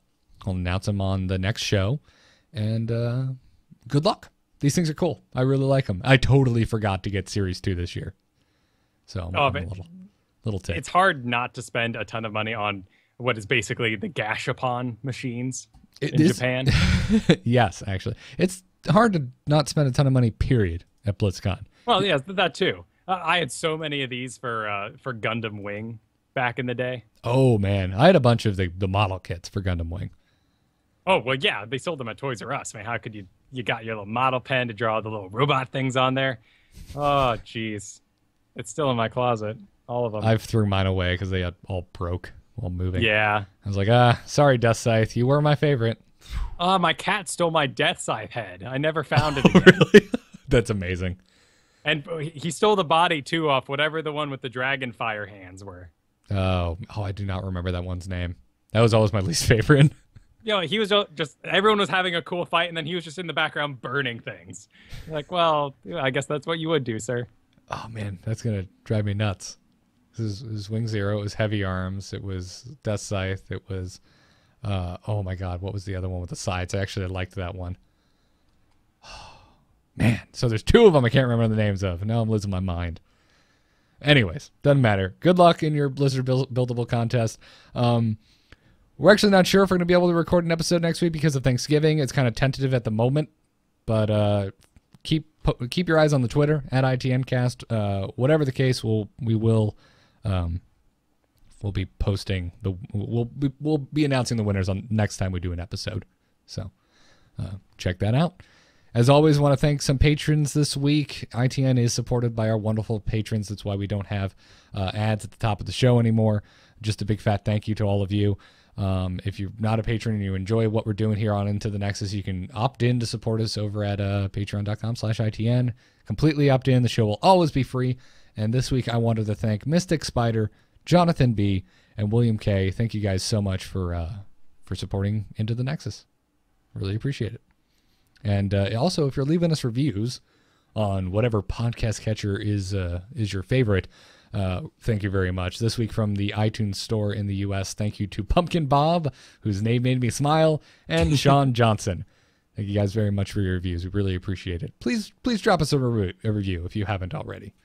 S1: I'll announce them on the next show, and good luck. These things are cool. I really like them. I totally forgot to get Series 2 this year, so I'm a little ticked.
S2: It's hard not to spend a ton of money on what is basically the Gashapon machines in Japan.
S1: Yes, actually. It's hard to not spend a ton of money, period, at BlizzCon.
S2: Well, yeah, that too. I had so many of these for Gundam Wing back in the day.
S1: Oh, man. I had a bunch of the model kits for Gundam Wing.
S2: Oh, well, yeah, they sold them at Toys R Us. I mean, how could you got your little model pen to draw the little robot things on there. Oh, jeez. It's still in my closet, all of them.
S1: I've threw mine away because they all broke while moving.
S2: Yeah.
S1: I was like, sorry, Death Scythe. You were my favorite.
S2: Oh, my cat stole my Death Scythe head. I never found it again.
S1: Really? That's amazing.
S2: And he stole the body, too, off whatever the one with the dragon fire hands were.
S1: Oh, I do not remember that one's name. That was always my least favorite.
S2: You know, he was just, everyone was having a cool fight, and then he was just in the background burning things. You're like, well, I guess that's what you would do, sir.
S1: Oh, man, that's going to drive me nuts. This is Wing Zero. It was Heavy Arms. It was Death Scythe. It was, oh my God, what was the other one with the sides? I actually liked that one. Oh, man, so there's 2 of them I can't remember the names of. Now I'm losing my mind. Anyways, doesn't matter. Good luck in your Blizzard buildable contest. We're actually not sure if we're going to be able to record an episode next week because of Thanksgiving. It's kind of tentative at the moment, but keep your eyes on the Twitter at ITNcast. Whatever the case, we'll be posting we'll be announcing the winners on next time we do an episode. So check that out. As always, want to thank some patrons this week. ITN is supported by our wonderful patrons. That's why we don't have ads at the top of the show anymore. Just a big fat thank you to all of you. If you're not a patron and you enjoy what we're doing here on Into the Nexus, you can opt in to support us over at patreon.com/ITN. Completely opt in. The show will always be free. And this week I wanted to thank Mystic Spider, Jonathan B., and William K. Thank you guys so much for supporting Into the Nexus. Really appreciate it. And also, if you're leaving us reviews on whatever podcast catcher is your favorite, thank you very much. This week from the iTunes store in the U.S., thank you to Pumpkin Bob, whose name made me smile, and Sean Johnson. Thank you guys very much for your reviews. We really appreciate it. Please drop us a review if you haven't already.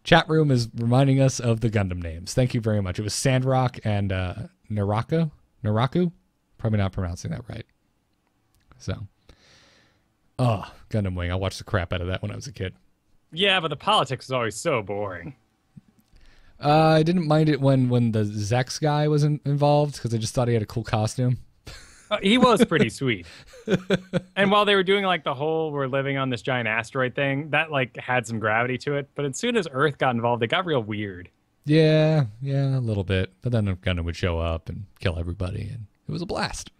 S1: Chat room is reminding us of the Gundam names. Thank you very much. It was Sandrock and Naraku? Probably not pronouncing that right. So, Gundam Wing. I watched the crap out of that when I was a kid.
S2: Yeah, but the politics is always so boring.
S1: I didn't mind it when the Zex guy was involved because I just thought he had a cool costume.
S2: He was pretty sweet. And while they were doing like the whole we're living on this giant asteroid thing, that like had some gravity to it. But as soon as Earth got involved, it got real weird.
S1: Yeah, a little bit. But then Gunna would show up and kill everybody, and it was a blast.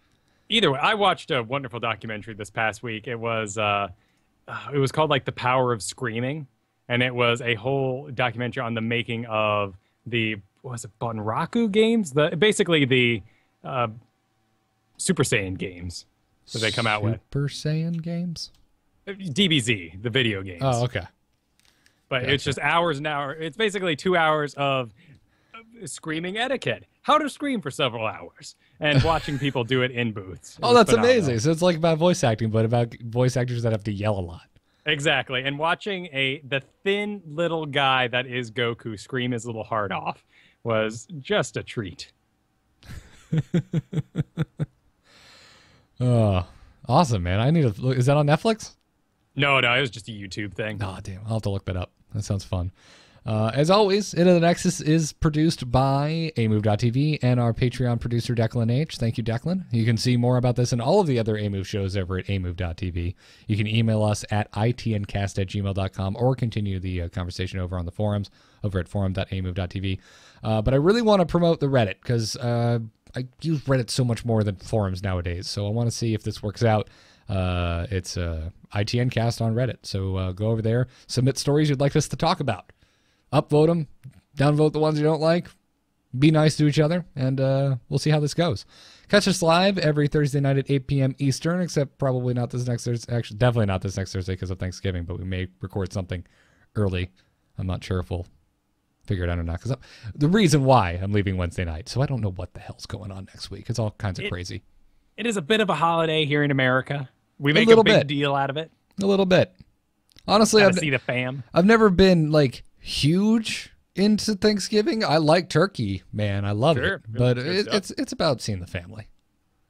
S2: Either way, I watched a wonderful documentary this past week. It was called like The Power of Screaming, and it was a whole documentary on the making of the Bunraku games, basically the Super Saiyan games that they come out with.
S1: Super Saiyan games?
S2: DBZ, the video games.
S1: Oh, okay.
S2: But It's just hours and hours. It's basically 2 hours of screaming etiquette. How to scream for several hours. And watching people do it in booths.
S1: Oh, that's amazing. So it's like about voice acting, but about voice actors that have to yell a lot.
S2: Exactly. And watching the thin little guy that is Goku scream his little heart off was just a treat.
S1: Oh, awesome, man. I need to look. Is that on Netflix?
S2: No, it was just a YouTube thing.
S1: Oh, damn. I'll have to look that up. That sounds fun. As always, Into the Nexus is produced by amove.tv and our Patreon producer, Declan H. Thank you, Declan. You can see more about this and all of the other AMove shows over at amove.tv. You can email us at itncast@gmail.com or continue the conversation over on the forums over at forum.amove.tv. But I really want to promote the Reddit because I use Reddit so much more than forums nowadays. So I want to see if this works out. It's ITNcast on Reddit. So go over there, submit stories you'd like us to talk about. Upvote them, downvote the ones you don't like. Be nice to each other, and we'll see how this goes. Catch us live every Thursday night at 8 p.m. Eastern, except probably not this next Thursday. Actually, definitely not this next Thursday because of Thanksgiving, but we may record something early. I'm not sure if we'll figure it out or not. Because the reason why I'm leaving Wednesday night, so I don't know what the hell's going on next week. It's all kinds of crazy. It
S2: is a bit of a holiday here in America. We make a big deal out of it.
S1: A little bit. Honestly,
S2: I've see the fam.
S1: I've never been like huge into Thanksgiving. I like turkey, man. I love it, but it's about seeing the family.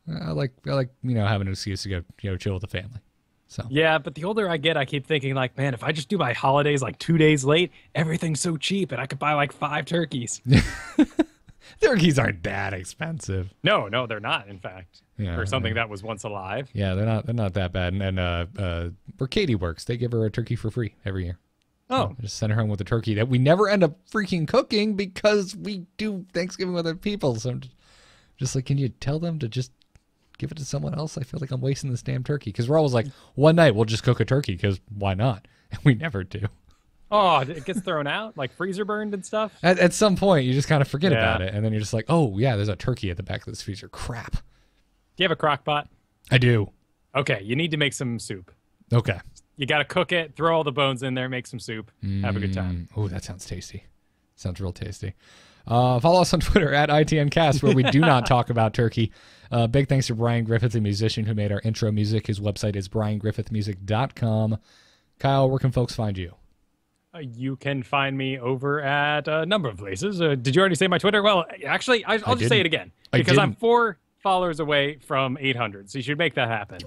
S1: I like having an excuse to go chill with the family. So
S2: yeah, but the older I get, I keep thinking like, man, if I just do my holidays like 2 days late, everything's so cheap, and I could buy like 5 turkeys.
S1: Turkeys aren't that expensive.
S2: No, they're not. In fact, for something that was once alive.
S1: Yeah, they're not that bad. And where Katie works, they give her a turkey for free every year.
S2: Oh,
S1: just send her home with a turkey that we never end up freaking cooking because we do Thanksgiving with other people. So I'm just like, can you tell them to just give it to someone else? I feel like I'm wasting this damn turkey because we're always like, one night we'll just cook a turkey because why not? And we never do.
S2: Oh, it gets thrown out, like freezer burned and stuff?
S1: At some point, you just kind of forget about it. And then you're just like, oh, yeah, there's a turkey at the back of this freezer. Crap.
S2: Do you have a crock pot?
S1: I do.
S2: Okay, you need to make some soup.
S1: Okay.
S2: You got to cook it, throw all the bones in there, make some soup. Have a good time.
S1: Oh, that sounds tasty. Sounds real tasty. Follow us on Twitter at ITNcast, where we do not talk about turkey. Big thanks to Brian Griffith, the musician who made our intro music. His website is briangriffithmusic.com. Kyle, where can folks find you?
S2: You can find me over at a number of places. Did you already say my Twitter? Well, actually, I'll just say it again. Because I'm 4 followers away from 800, so you should make that happen.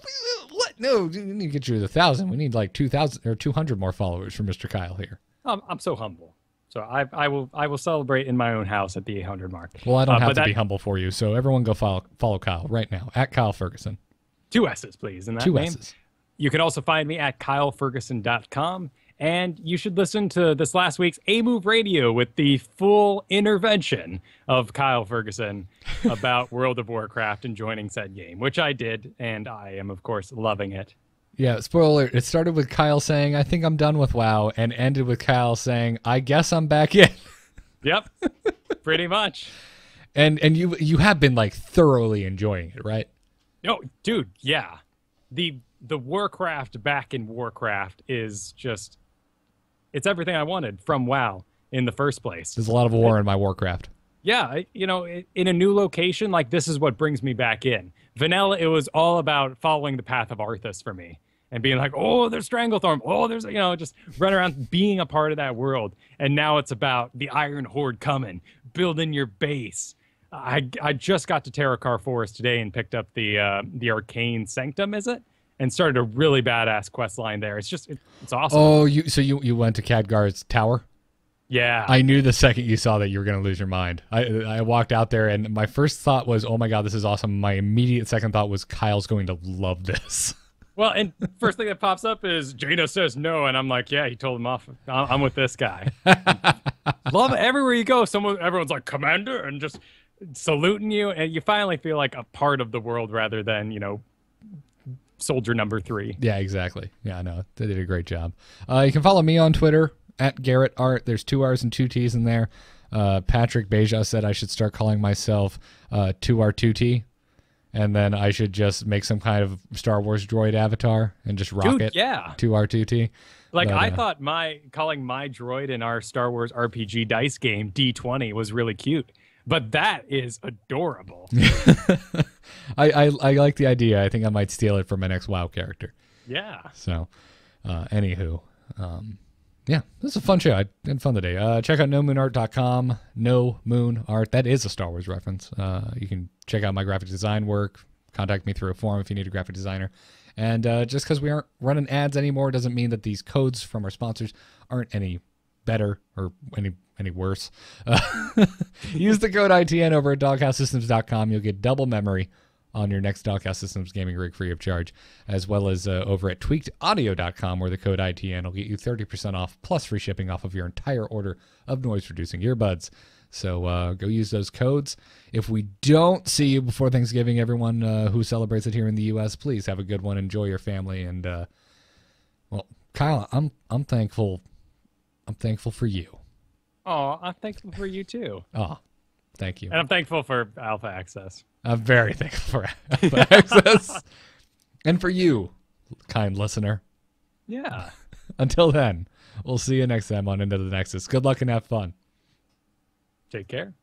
S1: What? No, we need to get you to 1,000. We need like 2,000 or 200 more followers from Mr. Kyle here.
S2: I'm so humble. So I will celebrate in my own house at the 800 mark.
S1: Well, I don't have to be humble for you, so everyone go follow Kyle right now, at Kyle Ferguson.
S2: 2 S's, please, in that
S1: 2
S2: name.
S1: S's.
S2: You can also find me at kyleferguson.com. And you should listen to this last week's A-Move Radio with the full intervention of Kyle Ferguson about World of Warcraft and joining said game, which I did, and I am, of course, loving it.
S1: Yeah, spoiler alert, it started with Kyle saying, I think I'm done with WoW, and ended with Kyle saying, I guess I'm back in.
S2: Yep, pretty much.
S1: And you have been, like, thoroughly enjoying it, right?
S2: No, dude, yeah. The Warcraft back in Warcraft is just... It's everything I wanted from WoW in the first place.
S1: There's a lot of war in my Warcraft.
S2: Yeah, in a new location, like this is what brings me back in. Vanilla, it was all about following the path of Arthas for me and being like, oh, there's Stranglethorn. Oh, there's, just run around being a part of that world. And now it's about the Iron Horde coming, building your base. I just got to Terrakar Forest today and picked up the Arcane Sanctum, is it? And started a really badass quest line there. It's just, it's awesome.
S1: Oh, you went to Khadgar's tower?
S2: Yeah.
S1: I knew the second you saw that you were going to lose your mind. I walked out there, and my first thought was, oh my God, this is awesome. My immediate second thought was, Kyle's going to love this.
S2: Well, and first thing that pops up is Jaina says no, and I'm like, yeah, he told him off. I'm with this guy. Love it. Everywhere you go, everyone's like, Commander, and just saluting you, and you finally feel like a part of the world rather than, soldier number 3.
S1: Yeah, exactly. Yeah, no, they did a great job. You can follow me on Twitter at Garrett Art. There's 2 R's and 2 T's in there. Patrick Beja said I should start calling myself 2R2T. And then I should just make some kind of Star Wars droid avatar and just rock it.
S2: Yeah.
S1: 2R2T.
S2: Like, I thought calling my droid in our Star Wars RPG dice game D20 was really cute. But that is adorable.
S1: I like the idea. I think I might steal it for my next WoW character.
S2: Yeah.
S1: So, anywho, yeah, this is a fun show. I had fun today. Check out nomoonart.com. No Moon Art. That is a Star Wars reference. You can check out my graphic design work. Contact me through a forum if you need a graphic designer. And just because we aren't running ads anymore doesn't mean that these codes from our sponsors aren't any better or any worse. Use the code ITN over at doghousesystems.com. You'll get double memory on your next Doghouse Systems gaming rig free of charge, as well as over at tweakedaudio.com, where the code ITN will get you 30% off plus free shipping off of your entire order of noise-reducing earbuds. So go use those codes. If we don't see you before Thanksgiving, everyone who celebrates it here in the U.S., please have a good one. Enjoy your family. And, well, Kyle, I'm thankful. I'm thankful for you.
S2: Oh, I'm thankful for you, too.
S1: Oh, thank you.
S2: And I'm thankful for Alpha Access.
S1: I'm very thankful for Alpha Access. And for you, kind listener.
S2: Yeah.
S1: Until then, we'll see you next time on Into the Nexus. Good luck and have fun.
S2: Take care.